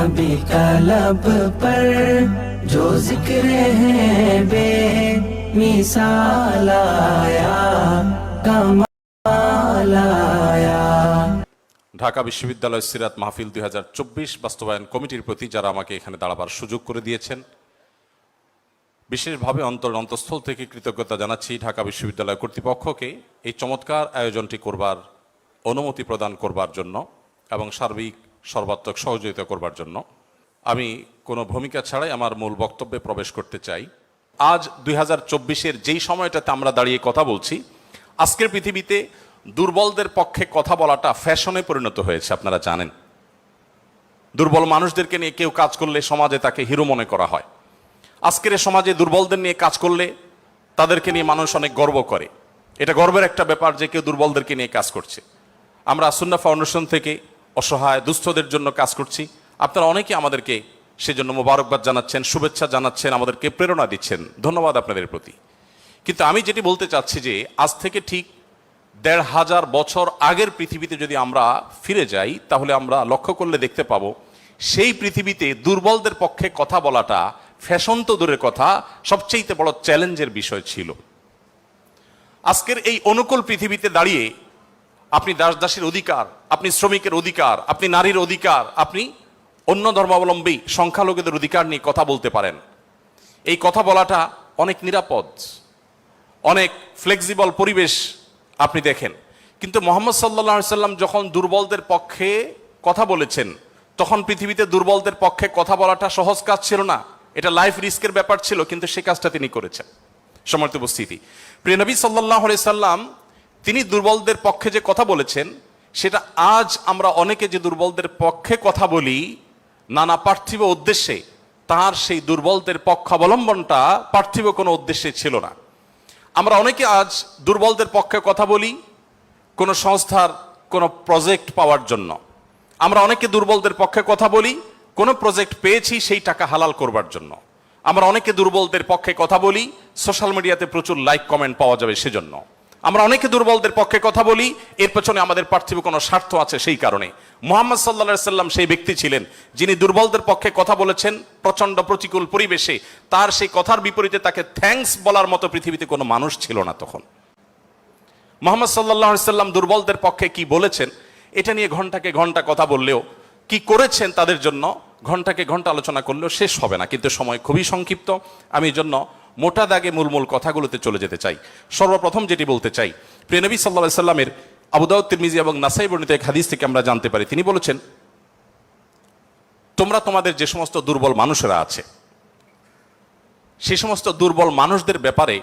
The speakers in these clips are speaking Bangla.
नबी का लब पर जो जिक्र है बे मिसाल आया कमाल आया। ঢাকা বিশ্ববিদ্যালয় সিরাত মাহফিল 2024 বাস্তবায়ন কমিটির প্রতি যারা আমাকে এখানে দাঁড়াবার সুযোগ করে দিয়েছেন, বিশেষভাবে অন্তঃস্থল থেকে কৃতজ্ঞতা জানাচ্ছি ঢাকা বিশ্ববিদ্যালয় কর্তৃপক্ষকে এই চমৎকার আয়োজনটি করবার অনুমতি প্রদান করবার জন্য এবং সার্বিক সর্বাত্মক সহযোগিতা করবার জন্য। আমি কোনো ভূমিকা ছাড়াই আমার মূল বক্তব্যে প্রবেশ করতে চাই। আজ 2024-এর যেই সময়টাতে আমরা দাঁড়িয়ে কথা বলছি, আজকের পৃথিবীতে দুর্বলদের পক্ষে কথা বলাটা ফ্যাশনে পরিণত হয়েছে। আপনারা জানেন, দুর্বল মানুষদেরকে নিয়ে কেউ কাজ করলে সমাজে তাকে হিরো মনে করা হয়। আজকের সমাজে দুর্বলদের নিয়ে কাজ করলে তাদেরকে নিয়ে মানুষ অনেক গর্ব করে। এটা গর্বের একটা ব্যাপার যে কেউ দুর্বলদেরকে নিয়ে কাজ করছে। আমরা সুন্নাহ ফাউন্ডেশন থেকে অসহায় দুস্থদের জন্য কাজ করছি। আপনারা অনেকে আমাদেরকে সেজন্য মোবারকবাদ জানাচ্ছেন, শুভেচ্ছা জানাচ্ছেন, আমাদেরকে প্রেরণা দিচ্ছেন। ধন্যবাদ আপনাদের প্রতি। কিন্তু আমি যেটি বলতে চাচ্ছি যে আজ থেকে ঠিক ১৫০০ বছর আগের পৃথিবীতে যদি আমরা ফিরে যাই, তাহলে আমরা লক্ষ্য করলে দেখতে পাবো সেই পৃথিবীতে দুর্বলদের পক্ষে কথা বলাটা ফ্যাশন তো দূরের কথা, সবচেয়ে বড় চ্যালেঞ্জের বিষয় ছিল। আজকের এই অনুকূল পৃথিবীতে দাঁড়িয়ে আপনি দাস দাসীর অধিকার, আপনি শ্রমিকের অধিকার, আপনি নারীর অধিকার, আপনি অন্য ধর্মাবলম্বী সংখ্যালঘুদের অধিকার নিয়ে কথা বলতে পারেন। এই কথা বলাটা অনেক নিরাপদ, অনেক ফ্লেক্সিবল পরিবেশ আপনি দেখেন। কিন্তু মুহাম্মদ সাল্লাল্লাহু আলাইহি সাল্লাম যখন দুর্বলদের পক্ষে কথা বলেছেন, তখন পৃথিবীতে দুর্বলদের পক্ষে কথা বলাটা সহজ কাজ ছিল না। এটা লাইফ রিস্কের ব্যাপার ছিল, কিন্তু সে কাজটা তিনি করেছেন। সম্মানিত উপস্থিতি, প্রিয় নবী সাল্লাল্লাহু আলাইহি সাল্লাম তিনি দুর্বলদের পক্ষে যে কথা বলেছেন, সেটা আজ আমরা অনেকে যে দুর্বলদের পক্ষে কথা বলি নানা পার্থিব উদ্দেশ্যে, তার সেই দুর্বলদের পক্ষাবলম্বনটা পার্থিব কোনো উদ্দেশ্যে ছিল না। আমরা অনেকে আজ দুর্বলদের পক্ষে কথা বলি কোনো সংস্থার কোনো প্রজেক্ট পাওয়ার জন্য। আমরা অনেকে দুর্বলদের পক্ষে কথা বলি কোনো প্রজেক্ট পেয়েছি সেই টাকা হালাল করবার জন্য। আমরা অনেকে দুর্বলদের পক্ষে কথা বলি সোশ্যাল মিডিয়াতে প্রচুর লাইক কমেন্ট পাওয়া যাবে সেজন্য। আমরা অনেকে দুর্বলদের পক্ষে কথা বলি এর পেছনে আমাদের পার্থিব কোনো স্বার্থ আছে সেই কারণে। মুহাম্মদ সাল্লাল্লাহু আলাইহি সাল্লাম সেই ব্যক্তি ছিলেন যিনি দুর্বলদের পক্ষে কথা বলেছেন প্রচন্ড প্রতিকূল পরিবেশে। তার সেই কথার বিপরীতে তাকে থ্যাঙ্কস বলার মতো পৃথিবীতে কোনো মানুষ ছিল না তখন। মুহাম্মদ সাল্লাল্লাহু আলাইহি সাল্লাম দুর্বলদের পক্ষে কি বলেছেন এটা নিয়ে ঘন্টাকে ঘন্টা কথা বললেও, কি করেছেন তাদের জন্য ঘন্টাকে ঘন্টা আলোচনা করলেও শেষ হবে না। কিন্তু সময় খুবই সংক্ষিপ্ত, আমি এই জন্য মোটা দাগে মূল কথাগুলোতে চলে যেতে চাই। সর্বপ্রথম যেটি বলতে চাই, প্রিয় নবী সাল্লাল্লাহু আলাইহি সাল্লামের আবু দাউদ, তিরমিজি এবং নাসাই বর্ণিত এক হাদিস থেকে আমরা জানতে পারি, তিনি বলেছেন, তোমরা তোমাদের যে সমস্ত দুর্বল মানুষেরা আছে সে সমস্ত দুর্বল মানুষদের ব্যাপারে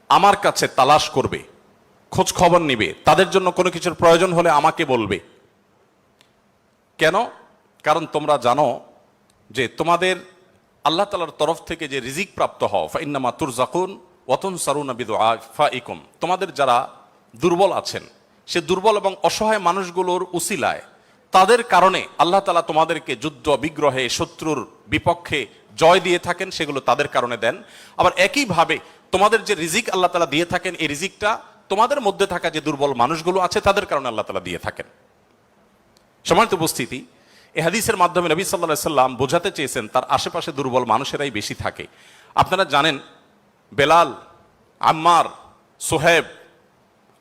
আমার কাছে তালাশ করবে, খোঁজ খবর নিবে, তাদের জন্য কোনো কিছুর প্রয়োজন হলে আমাকে বলবে। কেন? কারণ তোমরা জানো যে তোমাদের আল্লাহ তাআলার তরফ থেকে যে রিজিক প্রাপ্ত হও, ফাইন্নামা তুরজাকুন ওয়া তুনসারুনা বিদুআফাইকুম, তোমাদের যারা দুর্বল আছেন সে দুর্বল এবং অসহায় মানুষগুলোর উসিলায় তাদের কারণে আল্লাহ তাআলা তোমাদেরকে যুদ্ধ বিগ্রহে শত্রুর বিপক্ষে জয় দিয়ে থাকেন, সেগুলো তাদের কারণে দেন। আবার একইভাবে তোমাদের যে রিজিক আল্লাহ তাআলা দিয়ে থাকেন, এই রিজিকটা তোমাদের মধ্যে থাকা যে দুর্বল মানুষগুলো আছে তাদের কারণে আল্লাহ তাআলা দিয়ে থাকেন। সম্মানিত উপস্থিতি, এই হাদিসের মাধ্যমে নবী সাল্লাল্লাহু আলাইহি সাল্লাম বোঝাতে চেয়েছেন তার আশেপাশে দুর্বল মানুষেরাই বেশি থাকে। আপনারা জানেন বেলাল, আম্মার, সোহেব,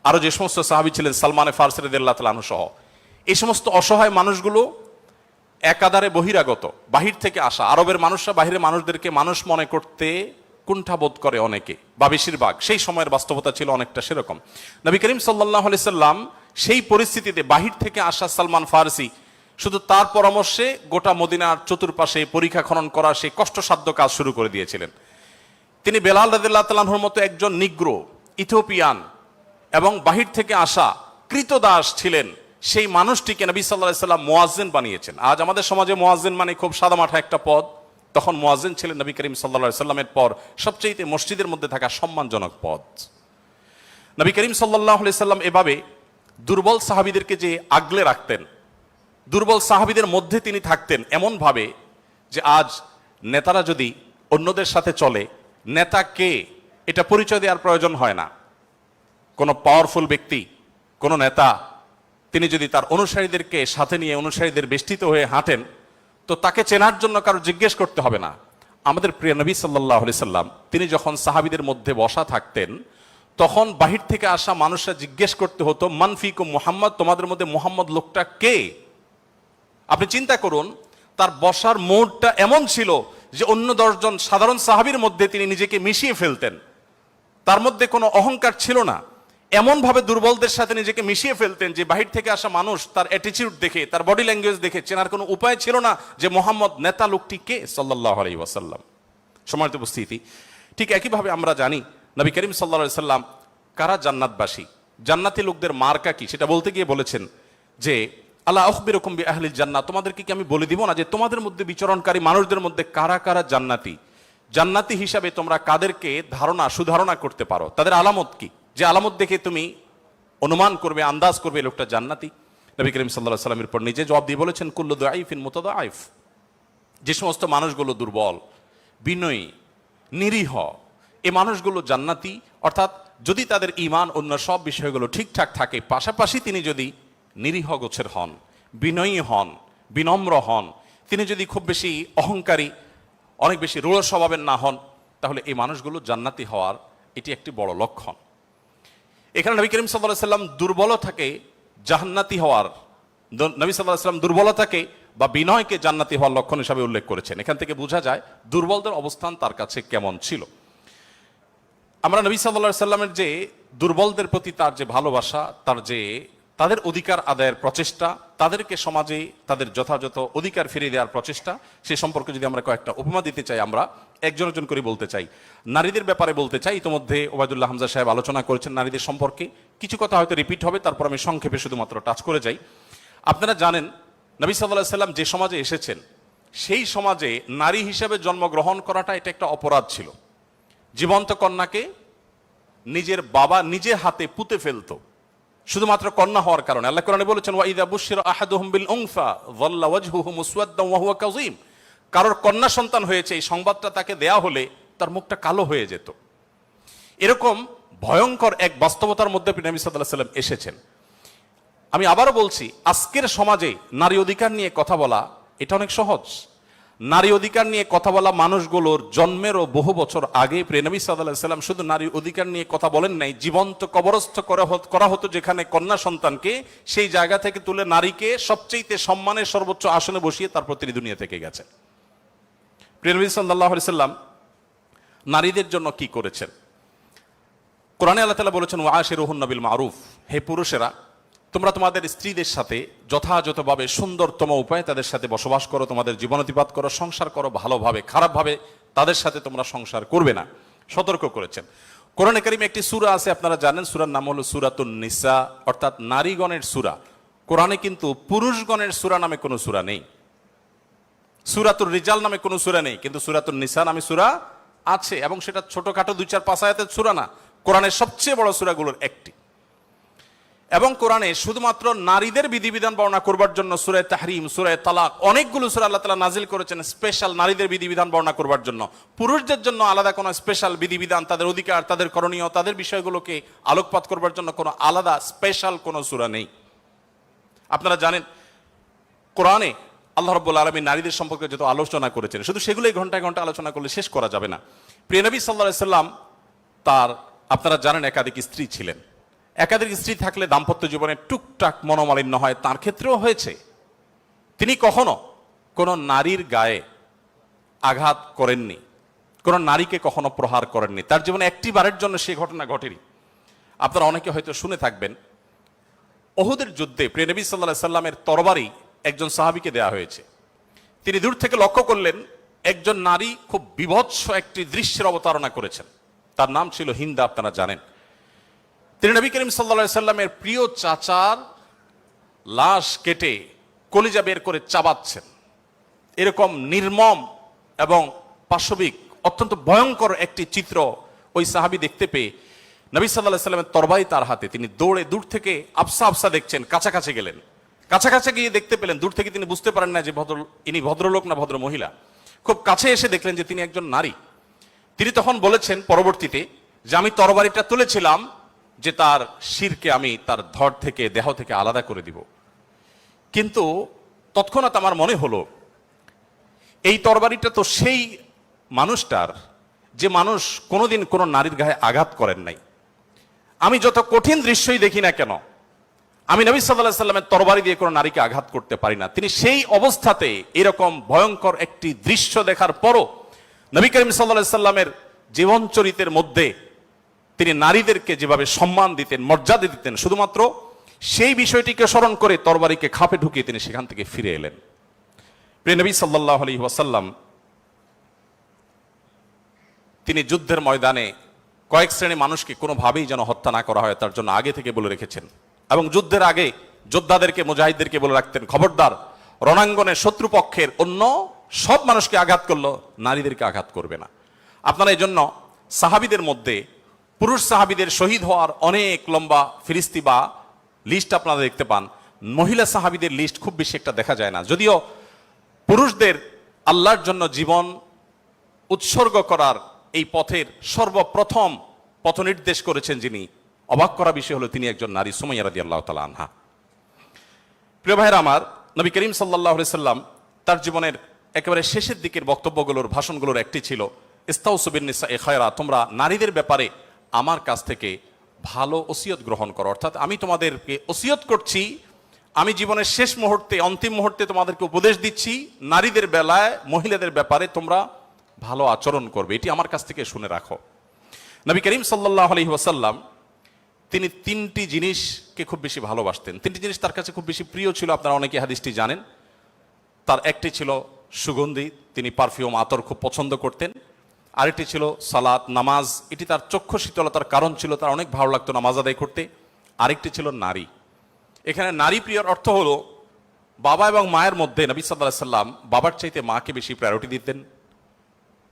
আরো যে সমস্ত সাহাবী ছিলেন, সালমান ফারসি রাদিয়াল্লাহু তাআলা আনহু সহ, এই সমস্ত অসহায় মানুষগুলো একাধারে বহিরাগত, বাহির থেকে আসা। আরবের মানুষরা বাহিরের মানুষদেরকে মানুষ মনে করতে কুণ্ঠাবোধ করে অনেকে, বা বেশিরভাগ। সেই সময়ের বাস্তবতা ছিল অনেকটা সেরকম। নবী করিম সাল্লাল্লাহু আলাইহি সাল্লাম সেই পরিস্থিতিতে বাহির থেকে আসা সালমান ফারসি শুধু তার পরামর্শে গোটা মদিনার চতুর্পাশে পরীক্ষা খনন করার সেই কষ্টসাধ্য কাজ শুরু করে দিয়েছিলেন। তিনি বেলাল রাদিয়াল্লাহু তাআলা আনহুর মতো একজন নিগ্রো, ইথিওপিয়ান এবং বাহির থেকে আসা কৃতদাস ছিলেন, সেই মানুষটিকে নবী সাল্লাল্লাহু আলাইহি সাল্লাম মুয়াজ্জিন বানিয়েছেন। আজ আমাদের সমাজে মুয়াজ্জিন মানে খুব সাদামাঠা একটা পদ, তখন মুয়াজ্জিন ছিলেন নবী করিম সাল্লাল্লাহু আলাইহি সাল্লামের পর সবচেয়ে মসজিদের মধ্যে থাকা সম্মানজনক পদ। নবী করিম সাল্লাল্লাহু আলাইহি সাল্লাম এভাবে দুর্বল সাহাবীদেরকে যে আগলে রাখতেন, দুর্বল সাহাবীদের মধ্যে তিনি থাকতেন এমন ভাবে যে আজ নেতারা যদি অন্যদের সাথে চলে, নেতা কে এটা পরিচয় দেওয়ার প্রয়োজন হয় না। কোনো পাওয়ারফুল ব্যক্তি, কোনো নেতা, তিনি যদি তার অনুসারীদেরকে সাথে নিয়ে অনুসারীদের বেষ্টিত হয়ে হাঁটেন, তো তাকে চেনার জন্য কারো জিজ্ঞেস করতে হবে না। আমাদের প্রিয় নবী সাল্লাল্লাহু আলাইহি সাল্লাম তিনি যখন সাহাবীদের মধ্যে বসা থাকতেন, তখন বাহির থেকে আসা মানুষরা জিজ্ঞেস করতে হতো, মান ফিকুম মুহাম্মদ, তোমাদের মধ্যে মুহাম্মদ লোকটা কে? আপনি চিন্তা করুন, তার বসার মোড়টা এমন ছিল যে অন্য 10 জন সাধারণ সাহাবীর মধ্যে তিনি নিজেকে মিশিয়ে ফেলতেন। তার মধ্যে কোনো অহংকার ছিল না, এমন ভাবে দুর্বলদের সাথে নিজেকে মিশিয়ে ফেলতেন যে বাহির থেকে আসা মানুষ তার অ্যাটিটিউড দেখে, তার বডি ল্যাঙ্গুয়েজ দেখে চেনার কোনো উপায় ছিল না যে মোহাম্মদ নেতা লোকটি কে সাল্লাল্লাহু আলাইহি ওয়াসাল্লাম। সম্মানিত উপস্থিতি, ঠিক একইভাবে আমরা জানি নবী করিম সাল্লাল্লাহু আলাইহি সাল্লাম কারা জান্নাতবাসী, জান্নাতি লোকদের মার্কা কি, সেটা বলতে গিয়ে বলেছেন যে আলা আখবিরুকুম বিআহলিল জান্নাহ, তোমাদেরকে কি আমি বলে দিব না যে তোমাদের মধ্যে বিচরণকারী মানুষদের মধ্যে কারা কারা জান্নাতি, জান্নাতি হিসাবে তোমরা কাদেরকে সুধারণা করতে পারো, তাদের আলামত কি, যে আলামত দেখে তুমি অনুমান করবে, আন্দাজ করবে লোকটা জান্নাতি। নবী করিম সাল্লাল্লাহু আলাইহি সাল্লামের পর নিজে জবাব দিয়ে বলেছেন কুল্লু দাঈফিন মুতাদাঈফ, যে সমস্ত মানুষগুলো দুর্বল, বিনয়ী, নিরীহ, এই মানুষগুলো জান্নাতি। অর্থাৎ যদি তাদের ঈমান অন্য সব বিষয়গুলো ঠিকঠাক থাকে, পাশাপাশি তিনি যদি নিরীহ গোছের হন, বিনয়ী হন, বিনম্র হন, তিনি যদি খুব বেশি অহংকারী, অনেক বেশি রূঢ় স্বভাবের না হন, তাহলে এই মানুষগুলো জান্নাতি হওয়ার এটি একটি বড় লক্ষণ। এখানে নবী করিম সাল্লাল্লাহু আলাইহি সাল্লাম দুর্বলতাকে জান্নাতি হওয়ার, নবী সাল্লাল্লাহু আলাইহি সাল্লাম দুর্বলতাকে বা বিনয়কে জান্নাতি হওয়ার লক্ষণ হিসাবে উল্লেখ করেছেন। এখান থেকে বোঝা যায় দুর্বলদের অবস্থান তার কাছে কেমন ছিল। আমরা নবী সাল্লাল্লাহু আলাইহি সাল্লামের যে দুর্বলদের প্রতি তার যে ভালোবাসা, তার যে তাদের অধিকার আদায়ের প্রচেষ্টা, তাদেরকে সমাজে তাদের যথাযথ অধিকার ফিরিয়ে দেওয়ার প্রচেষ্টা, সে সম্পর্কে যদি আমরা কয়েকটা উপমা দিতে চাই, আমরা একজন করে বলতে চাই। নারীদের ব্যাপারে বলতে চাই, ইতিমধ্যে ওবায়দুল্লাহ হামজা সাহেব আলোচনা করেছেন নারীদের সম্পর্কে, কিছু কথা হয়তো রিপিট হবে, তারপর আমি সংক্ষেপে শুধুমাত্র টাচ করে যাই। আপনারা জানেন নবী সাল্লাল্লাহু আলাইহি সাল্লাম যে সমাজে এসেছেন, সেই সমাজে নারী হিসেবে জন্মগ্রহণ করাটা এটা একটা অপরাধ ছিল। জীবন্ত কন্যাকে নিজের বাবা নিজে হাতে পুঁতে ফেলতো শুধুমাত্র কন্যা হওয়ার কারণে। আল্লাহ কোরআনে বলেছেন ওয়া ইযা বুশিরা আহাদুহুম বিল উনসা যাল্লা ওয়াজহুহু মুসওয়াদ্দান ওয়া হুয়া কাযীম, কারোর কন্যা সন্তান হয়েছে এই সংবাদটা তাকে দেয়া হলে তার মুখটা কালো হয়ে যেত। এরকম ভয়ঙ্কর এক বাস্তবতার মধ্যে নবী সাল্লাল্লাহু আলাইহি সাল্লাম এসেছেন। আমি আবারও বলছি, আজকের সমাজে নারী অধিকার নিয়ে কথা বলা এটা অনেক সহজ। নারী অধিকার নিয়ে কথা বলা মানুষগুলোর জন্মেরও বহু বছর আগে প্রিয় নবী সাল্লাল্লাহু আলাইহি সাল্লাম শুধু নারী অধিকার নিয়ে কথা বলেন নাই, জীবন্ত কবরস্থ করা হতো যেখানে কন্যা সন্তানকে, সেই জায়গা থেকে তুলে নারীকে সবচেয়ে সম্মানের সর্বোচ্চ আসনে বসিয়ে তারপর তিনি দুনিয়া থেকে গেছেন। প্রিয় নবী সাল্লাল্লাহু আলাইহি সাল্লাম নারীদের জন্য কি করেছেন? কোরআনে আল্লাহ তাআলা বলেছেন ওয়াশিরুহুন্না বিল মারুফ, হে পুরুষেরা তোমরা তোমাদের স্ত্রীদের সাথে যথাযথভাবে সুন্দরতম উপায়ে তাদের সাথে বসবাস করো, তোমাদের জীবনাতিপাত করো, সংসার করো ভালোভাবে, খারাপভাবে তাদের সাথে তোমরা সংসার করবে না, সতর্ক করেছেন। কোরআনে কারিমে একটি সূরা আছে, আপনারা জানেন, সূরার নাম হলো সূরাতুন নিসা, অর্থাৎ নারীগণের সূরা। কোরআনে কিন্তু পুরুষগণের সূরা নামে কোনো সূরা নেই, সূরাতুর রিজাল নামে কোনো সূরা নেই, কিন্তু সূরাতুন নিসা নামে সূরা আছে, এবং সেটা ছোটখাটো 2-4-5 আয়াতের সূরা না, কোরআনের সবচেয়ে বড় সূরাগুলোর একটি। এবং কোরআনে শুধুমাত্র নারীদের বিধিবিধান বর্ণনা করবার জন্য সূরা তাহরিম, সূরা তালাক, অনেকগুলো সূরা আল্লাহ তাআলা নাজিল করেছেন স্পেশাল নারীদের বিধিবিধান বর্ণনা করবার জন্য। পুরুষদের জন্য আলাদা কোনো স্পেশাল বিধিবিধান, তাদের অধিকার, তাদের করণীয়, তাদের বিষয়গুলোকে আলোকপাত করবার জন্য কোনো আলাদা স্পেশাল কোনো সূরা নেই। আপনারা জানেন কোরআনে আল্লাহ রাব্বুল আলামিন নারীদের সম্পর্কে যত আলোচনা করেছেন, শুধু সেগুলোই ঘন্টায় ঘন্টা আলোচনা করলে শেষ করা যাবে না। প্রিয় নবী সাল্লাল্লাহু আলাইহি সাল্লাম তার, আপনারা জানেন, একাধিক স্ত্রী ছিলেন। একাধিক স্ত্রী থাকলে দাম্পত্য জীবনে টুকটাক মনোমালিন্য হয়, তার ক্ষেত্রেও হয়েছে। তিনি কখনো কোনো নারীর গায়ে আঘাত করেননি, কোনো নারীকে কখনো প্রহার করেননি, তার জীবনে একটি বারের জন্য সে ঘটনা ঘটেনি। আপনারা অনেকে হয়তো শুনে থাকবেন, উহুদের যুদ্ধে প্রিয় নবী সাল্লাল্লাহু আলাইহি সাল্লামের তরবারি একজন সাহাবীকে দেয়া হয়েছে। তিনি দূর থেকে লক্ষ্য করলেন একজন নারী খুব বীভৎস একটি দৃশ্যের অবতারণা করেছেন, তার নাম ছিল হিন্দা, আপনারা জানেন। তিনি নবী করিম সাল্লাল্লাহু আলাইহি সাল্লামের প্রিয় চাচার লাশ কেটে কলিজা বের করে চাবাচ্ছেন। এরকম নির্মম এবং পাশবিক অত্যন্ত ভয়ঙ্কর একটি চিত্র ওই সাহাবী দেখতে পেয়ে নবী সাল্লাল্লাহু আলাইহি সাল্লামের তরবারি তার হাতে, তিনি দৌড়ে দূর থেকে আফসা আফসা দেখছেন, কাছাকাছি গেলেন। কাছাকাছি গিয়ে দেখতে পেলেন, দূর থেকে তিনি বুঝতে পারেন না যে ইনি ভদ্রলোক না ভদ্র মহিলা। খুব কাছে এসে দেখলেন যে তিনি একজন নারী। তিনি তখন বলেছেন পরবর্তীতে যে আমি তরবারিটা তুলেছিলাম যে তার শিরকে আমি তার ধড় থেকে, দেহ থেকে আলাদা করে দিব, কিন্তু তৎক্ষণাৎ আমার মনে হলো এই তরবারিটা তো সেই মানুষটার যে মানুষ কোনোদিন কোনো নারীর গায়ে আঘাত করেন নাই। আমি যত কঠিন দৃশ্যই দেখি না কেন, আমি নবী সাল্লাল্লাহু আলাইহি সাল্লামের তরবারি দিয়ে কোনো নারীকে আঘাত করতে পারি না। তিনি সেই অবস্থাতে এরকম ভয়ঙ্কর একটি দৃশ্য দেখার পরও নবী করিম সাল্লাল্লাহু আলাইহি সাল্লামের জীবন চরিত্রের মধ্যে তিনি নারীদেরকে যেভাবে সম্মান দিতেন, মর্যাদা দিতেন, শুধুমাত্র সেই বিষয়টিকে স্মরণ করে তরবারিকে খাপে ঢুকিয়ে তিনি সেখান থেকে ফিরে এলেন। প্রিয় নবী সাল্লাল্লাহু আলাইহি ওয়াসাল্লাম তিনি যুদ্ধের ময়দানে কয়েক শ্রেণী মানুষকে কোনোভাবেই যেন হত্যা না করা হয় তার জন্য আগে থেকে বলে রেখেছেন, এবং যুদ্ধের আগে যোদ্ধাদেরকে, মুজাহিদদেরকে বলে রাখতেন, খবরদার রণাঙ্গনে শত্রুপক্ষের অন্য সব মানুষকে আঘাত করলো, নারীদেরকে আঘাত করবে না। আপনারা এই জন্য সাহাবীদের মধ্যে পুরুষ সাহাবীদের শহীদ হওয়ার অনেক লম্বা ফিরিস্তি বা লিস্ট আপনারা দেখতে পান, মহিলা সাহাবীদের লিস্ট খুব বেশি একটা দেখা যায় না। যদিও পুরুষদের আল্লাহর জন্য জীবন উৎসর্গ করার এই পথের সর্বপ্রথম পথ নির্দেশ করেছেন যিনি, অবাক করা বিষয় হলো তিনি একজন নারী, সুমাইয়া রাদিয়াল্লাহু তাআলা আনহা। প্রিয় ভাইরা আমার, নবী করিম সাল্লাল্লাহু আলাইহি সাল্লাম তার জীবনের একেবারে শেষের দিকের বক্তব্যগুলোর, ভাষণগুলোর একটি ছিল ইস্তাউসু বিন-নিসাই খায়রা, তোমরা নারীদের ব্যাপারে আমার কাছ থেকে ভালো ওসিয়ত গ্রহণ করো। অর্থাৎ আমি তোমাদেরকে ওসিয়ত করছি, আমি জীবনের শেষ মুহূর্তে, অন্তিম মুহূর্তে তোমাদেরকে উপদেশ দিচ্ছি, নারীদের বেলায়, মহিলাদের ব্যাপারে তোমরা ভালো আচরণ করবে, এটি আমার কাছ থেকে শুনে রাখো। নবী করিম সাল্লাল্লাহু আলাইহি ওয়াসাল্লাম তিনি তিনটি জিনিসকে খুব বেশি ভালোবাসতেন, তিনটি জিনিস তার কাছে খুব বেশি প্রিয় ছিল। আপনারা অনেকে হাদিসটি জানেন। তার একটি ছিল সুগন্ধি, তিনি পারফিউম, আতর খুব পছন্দ করতেন। আরেকটি ছিল সালাত, নামাজ, এটি তার চক্ষু শীতলতার কারণ ছিল, তার অনেক ভালো লাগতো নামাজ আদায় করতে। আরেকটি ছিল নারী। এখানে নারী প্রিয়র অর্থ হলো বাবা এবং মায়ের মধ্যে নবী সাল্লাল্লাহু আলাইহি সাল্লাম বাবার চাইতে মাকে বেশি প্রায়োরিটি দিতেন।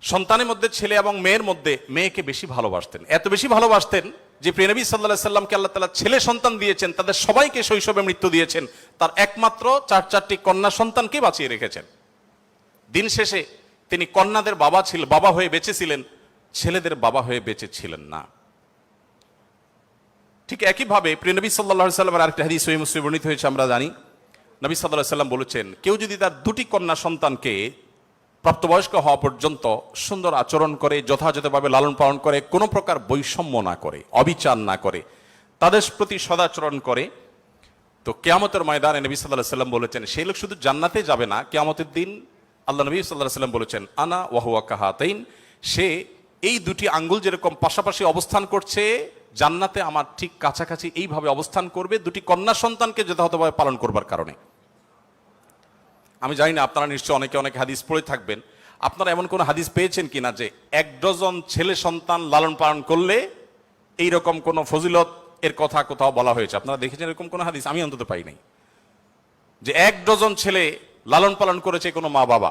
সন্তানের মধ্যে ছেলে এবং মেয়ের মধ্যে মেয়েকে বেশি ভালোবাসতেন, এত বেশি ভালোবাসতেন যে প্রিয় নবী সাল্লাল্লাহু আলাইহি সাল্লামকে আল্লাহ তাআলা ছেলে সন্তান দিয়েছেন, তাদের সবাইকে শৈশবে মৃত্যু দিয়েছেন, তার একমাত্র চারটি কন্যা সন্তানকে বাঁচিয়ে রেখেছেন। দিন শেষে তিনি কন্যাদের বাবা হয়ে বেঁচেছিলেন, ছেলেদের বাবা হয়ে বেঁচে ছিলেন না। ঠিক একইভাবে প্রিয় নবী সাল্লাল্লাহু আলাইহি সাল্লামের আরেকটা হাদিস সহিহ মুসলিমে বর্ণিত হয়েছে, আমরা জানি নবী সাল্লাল্লাহু আলাইহি সাল্লাম বলেছেন, কেউ যদি তার দুটি কন্যা সন্তানকে প্রাপ্তবয়স্ক হওয়া পর্যন্ত সুন্দর আচরণ করে, যথাযথভাবে লালন পালন করে, কোনো প্রকার বৈষম্য না করে, অবিচার না করে, তাদের প্রতি সদাচরণ করে, তো কিয়ামতের ময়দানে নবী সাল্লাল্লাহু আলাইহি সাল্লাম বলেছেন সেই লোক শুধু জান্নাতে যাবে না, কিয়ামতের দিন আল্লাহ নবী সাল্লাল্লাহু আলাইহি সাল্লাম বলেছেন আনা ওয়া হুয়া কাহাতাইন, সে এই দুটি আঙ্গুল যেরকম পাশাপাশি অবস্থান করছে জান্নাতে আমার ঠিক কাছাকাছি এইভাবে অবস্থান করবে, দুটি কন্যা সন্তানকে যথাযথভাবে পালন করবার কারণে। আমি জানি না আপনারা নিশ্চয় অনেকে অনেক হাদিস পড়ে থাকবেন, আপনারা এমন কোন হাদিস পেয়েছেন কিনা যে 1 ডজন ছেলে সন্তান লালন পালন করলে এইরকম কোন ফজিলত এর কথা কোথাও বলা হয়েছে? আপনারা দেখেছেন এরকম কোন হাদিস? আমি অন্তত পাই নাই যে 1 ডজন ছেলে লালন পালন করেছে কোনো মা বাবা,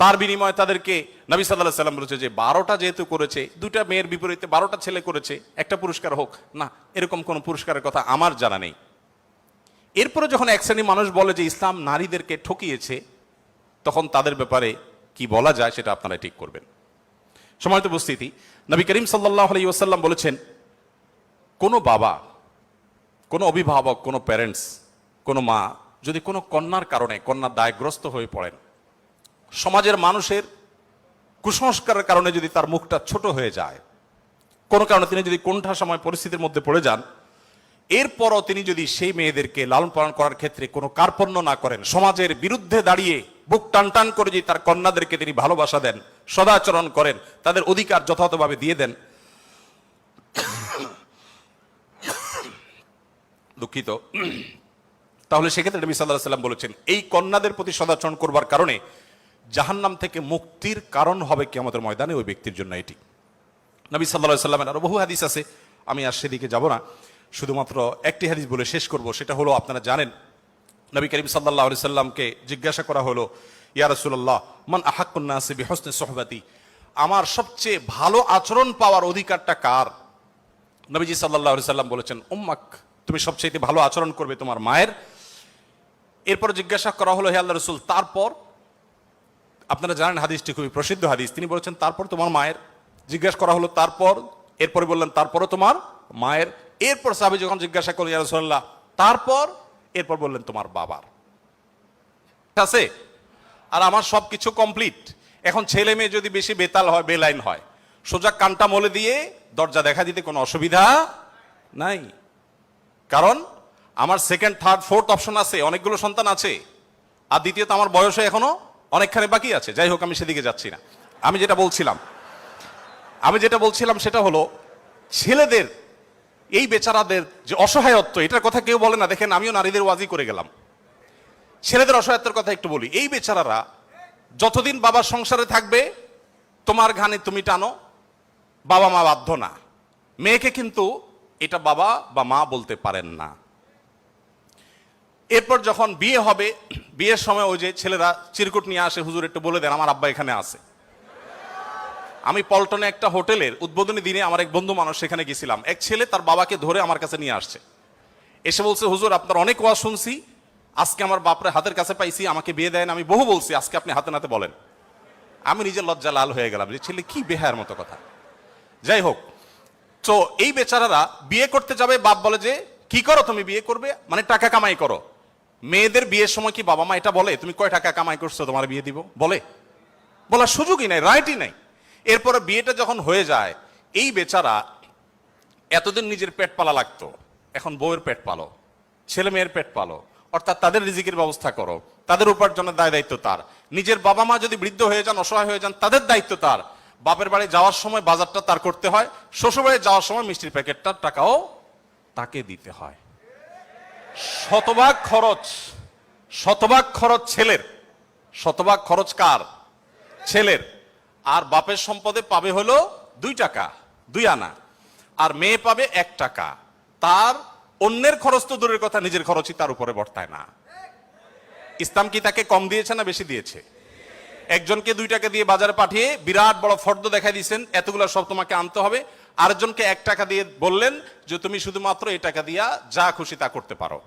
তার বিনিময়ে তাদেরকে নবী সাল্লাল্লাহু আলাইহি সাল্লাম বলেছে যে 12টা যেহেতু করেছে, 2টা মেয়ের বিপরীতে 12টা ছেলে করেছে, একটা পুরস্কার হোক না, এরকম কোন পুরস্কারের কথা আমার জানা নেই। এরপরে যখন এক শ্রেণী মানুষ বলে যে ইসলাম নারীদেরকে ঠকিয়েছে, তখন তাদের ব্যাপারে কি বলা যায় সেটা আপনারা ঠিক করবেন। সম্মানিত উপস্থিতি, নবী করিম সাল্লাল্লাহু আলাইহি ওয়াসাল্লাম বলেছেন, কোনো বাবা, কোনো অভিভাবক, কোনো প্যারেন্টস, কোনো মা যদি কোনো কন্যার কারণে কন্যা দায়গ্রস্ত হয়ে পড়েন, সমাজের মানুষের কুসংস্কারের কারণে যদি তার মুখটা ছোট হয়ে যায়, কোনো কারণে তিনি যদি কোণঠা সময় পরিস্থিতির মধ্যে পড়ে যান, এরপরও তিনি যদি সেই মেয়েদেরকে লালন পালন করার ক্ষেত্রে কোনো কার্পণ্য না করেন, সমাজের বিরুদ্ধে দাঁড়িয়ে বুক টান টান করে যদি তার কন্যাদেরকে তিনি ভালোবাসা দেন, সদাচরণ করেন, তাদের অধিকার যথাযথভাবে দিয়ে দেন, দুঃখিত, তাহলে সেক্ষেত্রে নবী সাল্লাল্লাহু আলাইহি ওয়াসাল্লাম বলেছেন এই কন্যাদের প্রতি সদাচরণ করবার কারণে জাহান্নাম থেকে মুক্তির কারণ হবে কিয়ামতের ময়দানে ওই ব্যক্তির জন্য। এটি নবী সাল্লাল্লাহু আলাইহি ওয়াসাল্লামের আরো বহু হাদিস আছে, আমি আর সেদিকে যাব না, শুধুমাত্র একটি হাদিস বলে শেষ করব। সেটা হলো, আপনারা জানেন নবী করিম সাল্লাল্লাহু আলাইহি সাল্লামকে জিজ্ঞাসা করা হলো, ইয়া রাসূলুল্লাহ মান আহাক্কুন নাসি বিহুসনি সুহবাতি, আমার সবচেয়ে ভালো আচরণ পাওয়ার অধিকারটা কার? নবীজি সাল্লাল্লাহু আলাইহি সাল্লাম বলেছেন উম্মাক, তুমি সবচেয়ে ভালো আচরণ করবে তোমার মায়ের। এরপর জিজ্ঞাসা করা হলো, হে আল্লাহর রাসূল তারপর? আপনারা জানেন হাদিসটি খুবই প্রসিদ্ধ হাদিস, তিনি বলেছেন তারপর তোমার মায়ের। জিজ্ঞাসা করা হলো তারপর, এরপরে বললেন তারপরও তোমার মায়ের। এরপর সাহাবী যখন জিজ্ঞাসা করলেন ইয়া রাসূলুল্লাহ তারপর, এরপর বললেন তোমার বাবার। ঠিক আছে? আর আমার সব কিছু কমপ্লিট। এখন ছেলে মেয়ে যদি বেশি বেতাল হয়, বেলাইন হয়, সোজা কানটা মলে দিয়ে দরজা দেখা দিতে কোনো অসুবিধা নাই। কারণ আমার সেকেন্ড, থার্ড, ফোর্থ অপশন আছে, অনেকগুলো সন্তান আছে। আর দ্বিতীয়ত আমার বয়সে এখনো অনেকখানি বাকি আছে। যাই হোক, আমি সেদিকে যাচ্ছি না। আমি যেটা বলছিলাম সেটা হলো, ছেলেদের এই বেচারাদের যে অসহায়ত্ব, এটার কথা কেউ বলে না। দেখেন, আমিও নারীদের ওয়াজি করে গেলাম। ছেলেদের অসহায়ত্বের কথা একটু বলি। এই বেচারারা যতদিন বাবার সংসারে থাকবে, তোমার ঘানি তুমি টানো, বাবা মা বাধ্য না। মেয়েকে কিন্তু এটা বাবা বা মা বলতে পারেন না। এরপর যখন বিয়ে হবে, বিয়ের সময় ওই যে ছেলেরা চিরকুট নিয়ে আসে, হুজুর একটু বলে দেন আমার আব্বা এখানে আছে। আমি পল্টনে একটা হোটেলের উদ্বোধনী দিনে আমার এক বন্ধু মানুষ সেখানে গেছিলাম। এক ছেলে তার বাবাকে ধরে আমার কাছে নিয়ে আসছে, এসে বলছে, হুজুর আপনার অনেক ওয়াজ শুনছি, আজকে আমার বাপরে হাতের কাছে পাইছি, আমাকে বিয়ে দেন। আমি বহু বলছি, আজকে আপনি হাতে নাতে বলেন। আমি নিজের লজ্জা লাল হয়ে গেলাম যে ছেলে কি বেহায়ার মতো কথা। যাই হোক, তো এই বেচারারা বিয়ে করতে যাবে, বাপ বলে যে কি করো তুমি, বিয়ে করবে মানে টাকা কামাই করো। মেয়েদের বিয়ের সময় কি বাবা মা এটা বলে তুমি কয় টাকা কামাই করছো তোমার বিয়ে দিব? বলার সুযোগই নাই, রাইটই নাই। এরপরে বিয়েটা যখন হয়ে যায়, এই বেচারা এতদিন নিজের পেট পালা লাগতো, এখন বউয়ের পেট পালো, ছেলে মেয়ের পেট পালো, অর্থাৎ তাদের রিজিকের ব্যবস্থা করো, তাদের উপার্জনের দায় দায়িত্ব তার। নিজের বাবা মা যদি বৃদ্ধ হয়ে যান, অসহায় হয়ে যান, তাদের দায়িত্ব তার। বাপের বাড়ি যাওয়ার সময় বাজারটা তার করতে হয়, শ্বশুর বাড়ি যাওয়ার সময় মিষ্টির প্যাকেটটার টাকাও তাকে দিতে হয়। শতভাগ খরচ ছেলের। শতভাগ খরচ কার? ছেলের। আর বাপের সম্পদে পাবে হলো 2 টাকা, 2 আনা, আর মেয়ে পাবে 1 টাকা। তার অন্যের খরচ তো দূরের কথা, নিজের খরচই তার উপরে বর্তায় না। ইসলাম কি তাকে কম দিয়েছে না বেশি দিয়েছে? একজনকে 2 টাকা দিয়ে বাজারে পাঠিয়ে বিরাট বড় ফর্দ দেখাই দিয়েছেন, এতগুলো সব তোমাকে আনতে হবে। আরেকজনকে 1 টাকা দিয়ে বললেন যে তুমি শুধুমাত্র এই টাকা দিয়া যা খুশি তা করতে পারো।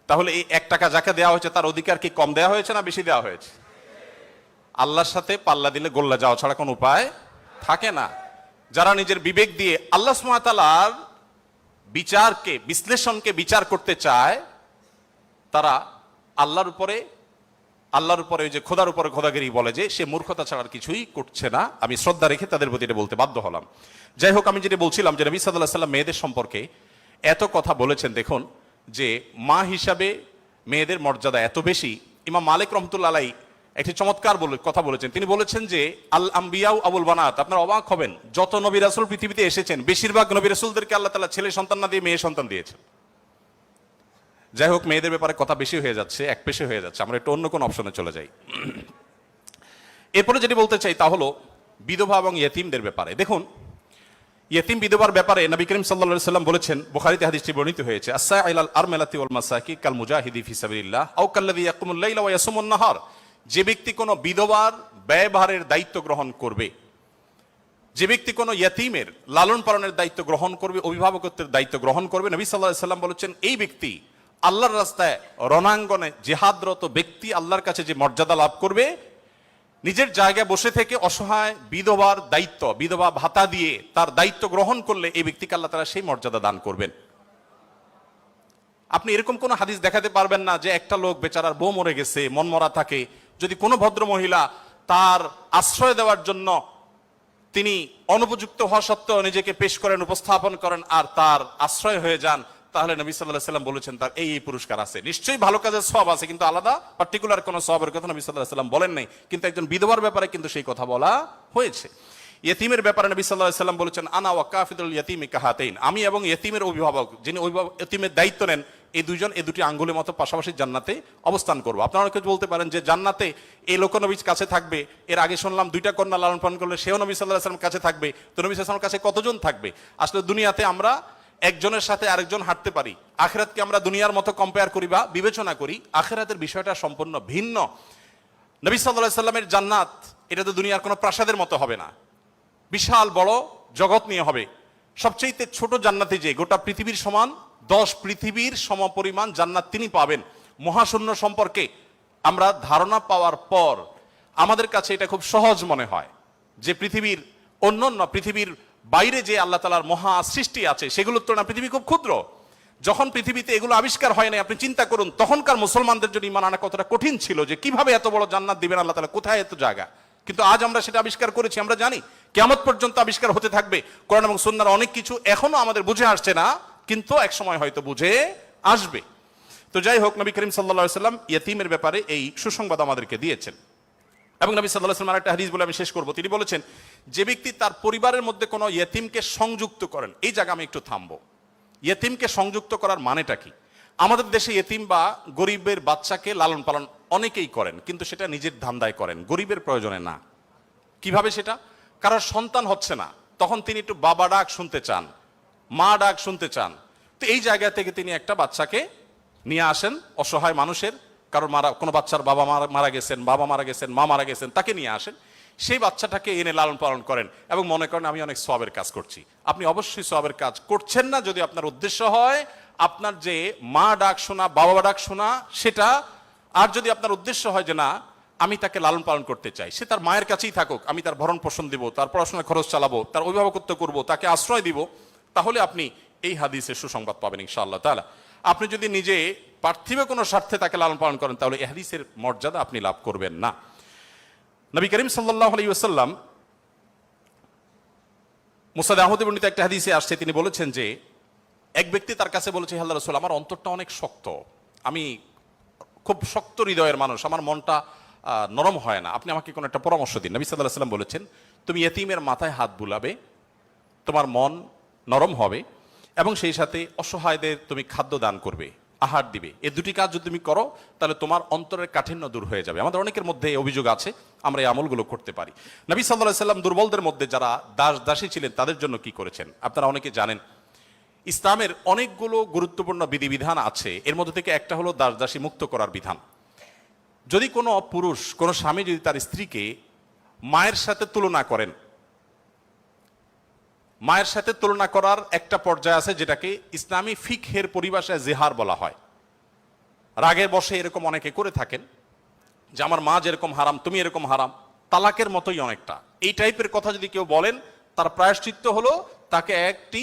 তাহলে এই 1 টাকা যাকে দেওয়া হয়েছে তার অধিকার কি কম দেওয়া হয়েছে না বেশি দেওয়া হয়েছে? আল্লাহর সাথে পাল্লা দিলে গোল্লা যাওয়া ছাড়া কোনো উপায় থাকে না। যারা নিজের বিবেক দিয়ে আল্লাহ সুবহানাহু ওয়া তাআলার বিচারকে, বিশ্লেষণকে বিচার করতে চায়, তারা আল্লাহর উপরে ওই যে খোদার উপরে খোদাগিরি বলে যে সে মূর্খতা ছাড়া আর কিছুই করছে না। আমি শ্রদ্ধা রেখে তাদের প্রতি এটা বলতে বাধ্য হলাম। যাই হোক, আমি যেটা বলছিলাম যে নবী সাল্লাল্লাহু আলাইহি ওয়াসাল্লাম মেয়েদের সম্পর্কে এত কথা বলেছেন। দেখুন যে মা হিসাবে মেয়েদের মর্যাদা এত বেশি। ইমাম মালিক রহমতুল্লাহ আলাইহি একটি চমৎকার কথা বলেছেন। তিনি বলেছেন যে আল আম্বিয়াউ আবুল বানাত। আপনারা অবাক হবেন, যত নবী রাসূল পৃথিবীতে এসেছেন বেশিরভাগ নবী রাসূলদেরকে আল্লাহ তাআলা ছেলে সন্তান না দিয়ে মেয়ে সন্তান দিয়েছেন। যাই হোক, মেয়েদের ব্যাপারে কথা বেশি হয়ে যাচ্ছে, একপেশে হয়ে যাচ্ছে, আমরা একটু অন্য কোন অপশনে চলে যাই। এরপরে যেটি বলতে চাই তা হলো বিধবা এবং ইয়েতিমদের ব্যাপারে। দেখুন, ইয়েতিম বিধবার ব্যাপারে নবী করিম সাল্লাল্লাহু আলাইহি ওয়াসাল্লাম বলেছেন, বুখারীতে হাদিসটি বর্ণিত হয়েছে, আস-সাইলাল আরমালাতি ওয়াল মাসাকি কাল মুজাহিদি ফি সাবিলিল্লাহ আও কাল্লাযী ইয়াকুমুল লাইলা ওয়া ইয়াসুমুন নাহার। যে ব্যক্তি কোনো বিধবার ব্যয়ভারের দায়িত্ব গ্রহণ করবে, যে ব্যক্তি কোনো ইয়েতিমের লালন পালনের দায়িত্ব গ্রহণ করবে, অভিভাবকত্বের দায়িত্ব গ্রহণ করবে, নবী সাল্লাল্লাহু আলাইহি ওয়াসাল্লাম বলেছেন এই ব্যক্তি আল্লাহর রাস্তায় রণাঙ্গনে জিহাদরত ব্যক্তি আল্লাহর কাছে যে মর্যাদা লাভ করবে, নিজের জায়গায় বসে থেকে অসহায় বিধবার দায়িত্ব, বিধবা ভাতা দিয়ে তার দায়িত্ব গ্রহণ করলে এই ব্যক্তিকে আল্লাহ তাআলা সেই মর্যাদা দান করবেন। আপনি এরকম কোন হাদিস দেখাতে পারবেন না যে একটা লোক বেচারার বউ মরে গেছে, মন মরা থাকে, যদি কোনো ভদ্র মহিলা তার আশ্রয় দেওয়ার জন্য তিনি অনুপযুক্ত হওয়া সত্ত্বেও নিজেকে পেশ করেন, উপস্থাপন করেন, আর তার আশ্রয় হয়ে যান, তাহলে নবী সাল্লাল্লাহু আলাইহি ওয়াসাল্লাম বলেছেন তার এই পুরস্কার আছে। নিশ্চয়ই ভালো কাজের সওয়াব আছে, কিন্তু আলাদা পার্টিকুলার কোনো সওয়াবের কথা নবী সাল্লাল্লাহু আলাইহি ওয়াসাল্লাম বলেন নাই। কিন্তু একজন বিধবার ব্যাপারে কিন্তু সেই কথা বলা হয়েছে। ইয়েতিমের ব্যাপারে নবী সাল্লাল্লাহু আলাইহি ওয়াসাল্লাম বলেছেন, আনা ওয়া কাফিদুল ইয়াতিমি কাহাতাইন। আমি এবং ইয়েতিমের অভিভাবক, যিনি ইয়েতিমের দায়িত্ব নেন, এই দুইজন এই দুটি আঙ্গুলের মতো পাশাপাশি জান্নাতে অবস্থান করবো। আপনারা অনেকে বলতে পারেন যে জান্নাতে এই লোক নবীর কাছে থাকবে, এর আগে শুনলাম 2টা কন্যা লালন পালন করলে সেও নবী সাল্লাল্লাহু আলাইহি ওয়াসাল্লাম কাছে থাকবে, তো নবী সাল্লাল্লাহু আলাইহি ওয়াসাল্লামের কাছে কতজন থাকবে? আসলে দুনিয়াতে আমরা একজনের সাথে আরেকজন হাঁটতে পারি, আখিরাতকে আমরা দুনিয়ার মতো কম্পেয়ার করি বা বিবেচনা করি, আখিরাতের বিষয়টা সম্পূর্ণ ভিন্ন। নবী সাল্লাল্লাহু আলাইহি ওয়াসাল্লামের জান্নাত এটা তো দুনিয়ার কোনো প্রাসাদের মতো হবে না, বিশাল বড় জগৎ নিয়ে হবে। সবচেয়ে ছোট জান্নাতে যে গোটা পৃথিবীর সমান 10 পৃথিবীর সমপরিমাণ জান্নাত তিনি পাবেন। মহাশূন্য সম্পর্কে আমরা ধারণা পাওয়ার পর আমাদের কাছে এটা খুব সহজ মনে হয় যে পৃথিবীর অন্যান্য পৃথিবীর বাইরে যে আল্লাহ তাআলার মহা সৃষ্টি আছে সেগুলোর তুলনায় পৃথিবী খুব ক্ষুদ্র। যখন পৃথিবীতে এগুলো আবিষ্কার হয় না, আপনি চিন্তা করুন তখনকার মুসলমানদের জন্য ঈমান আনা কতটা কঠিন ছিল, যে কিভাবে এত বড় জান্নাত দিবেন আল্লাহ তাআলা, কোথায় এত জায়গা। কিন্তু আজ আমরা সেটা আবিষ্কার করেছি, আমরা জানি কিয়ামত পর্যন্ত আবিষ্কার হতে থাকবে। কোরআন এবং সুন্নাহর অনেক কিছু এখনো আমাদের বুঝে আসছে না, কিন্তু এক সময় হয়তো বুঝে আসবে। তো যাই হোক, নবী করিম সাল্লাল্লাহু আলাইহি ওয়াসাল্লাম ইয়েতিমের ব্যাপারে এই সুসংবাদ আমাদেরকে দিয়েছেন। এবং নবী সাল্লাল্লাহু আলাইহি ওয়াসাল্লাম আরেকটা হাদিস বলে আমি শেষ করব, তিনি বলেছেন যে ব্যক্তি তার পরিবারের মধ্যে কোনো ইয়েতিমকে সংযুক্ত করেন, এই জায়গা আমি একটু থামবো। ইয়েতিমকে সংযুক্ত করার মানেটা কি? আমাদের দেশে ইয়েতিম বা গরিবের বাচ্চাকে লালন পালন অনেকেই করেন, কিন্তু সেটা নিজের ধান্দায় করেন, গরিবের প্রয়োজনে না। কিভাবে সেটা? কারণ সন্তান হচ্ছে না, তখন তিনি একটু বাবা ডাক শুনতে চান, মা ডাক শুনতে চান, তো এই জায়গা থেকে তিনি একটা বাচ্চাকে নিয়ে আসেন, অসহায় মানুষের, কারণ কোনো বাচ্চার বাবা মারা গেছেন, বাবা মারা গেছেন, মা মারা গেছেন, তাকে নিয়ে আসেন, সেই বাচ্চাটাকে এনে লালন পালন করেন এবং মনে করেন আমি অনেক সওয়াবের কাজ করছি। আপনি অবশ্যই সওয়াবের কাজ করছেন না যদি আপনার উদ্দেশ্য হয় আপনার যে মা ডাক শোনা, বাবা ডাক শোনা সেটা, আর যদি আপনার উদ্দেশ্য হয় যে না আমি তাকে লালন পালন করতে চাই, সে তার মায়ের কাছেই থাকুক, আমি তার ভরণ পোষণ দিব, তার পড়াশোনার খরচ চালাবো, তার অভিভাবকত্ব করব, তাকে আশ্রয় দিব, তাহলে আপনি এই হাদিসের সুসংবাদ পাবেন ইনশাআল্লাহ তাআলা। আপনি যদি নিজে পার্থিব কোনো স্বার্থে তাকে লালন পালন করেন তাহলে এই হাদিসের মর্যাদা আপনি লাভ করবেন না। নবী করিম সাল্লাল্লাহু আলাইহি ওয়াসাল্লাম মুসনাদ আহমদে বর্ণিত একটা হাদিসে আসছে, তিনি বলেছেন যে এক ব্যক্তি তার কাছে বলেছে, হে আল্লাহর রাসূল, আমার অন্তরটা অনেক শক্ত, আমি খুব শক্ত হৃদয়ের মানুষ, আমার মনটা নরম হয় না, আপনি আমাকে কোনো একটা পরামর্শ দিন। নবী সাল্লাল্লাহু আলাইহি ওয়াসাল্লাম বলেছেন, তুমি ইয়েতিমের মাথায় হাত বুলাবে, তোমার মন নরম হবে, এবং সেই সাথে অসহায়দের তুমি খাদ্য দান করবে, আহার দিবে। এই দুটি কাজ যদি তুমি করো তাহলে তোমার অন্তরের কাঠিন্য দূর হয়ে যাবে। আমাদের অনেকের মধ্যে এই অভিযোগ আছে, আমরা এই আমলগুলো করতে পারি। নবী সাল্লাল্লাহু আলাইহি ওয়াসাল্লাম দুর্বলদের মধ্যে যারা দাসী ছিলেন তাদের জন্য কি করেছেন আপনারা অনেকে জানেন। ইসলামের অনেকগুলো গুরুত্বপূর্ণ বিধিবিধান আছে, এর মধ্যে থেকে একটা হলো দাসী মুক্ত করার বিধান। যদি কোনো পুরুষ, কোনো স্বামী যদি তার স্ত্রীকে মায়ের সাথে তুলনা করেন, মায়ের সাথে তুলনা করার একটা পর্যায়ে আছে যেটাকে ইসলামী ফিকহের পরিভাষায় জিহার বলা হয়। রাগের বশে এরকম অনেকে করে থাকেন যে আমার মা যেরকম হারাম তুমি এরকম হারাম, তালাকের মতোই অনেকটা এই টাইপের কথা যদি কেউ বলেন, তার প্রায়শ্চিত্ত হলো তাকে একটি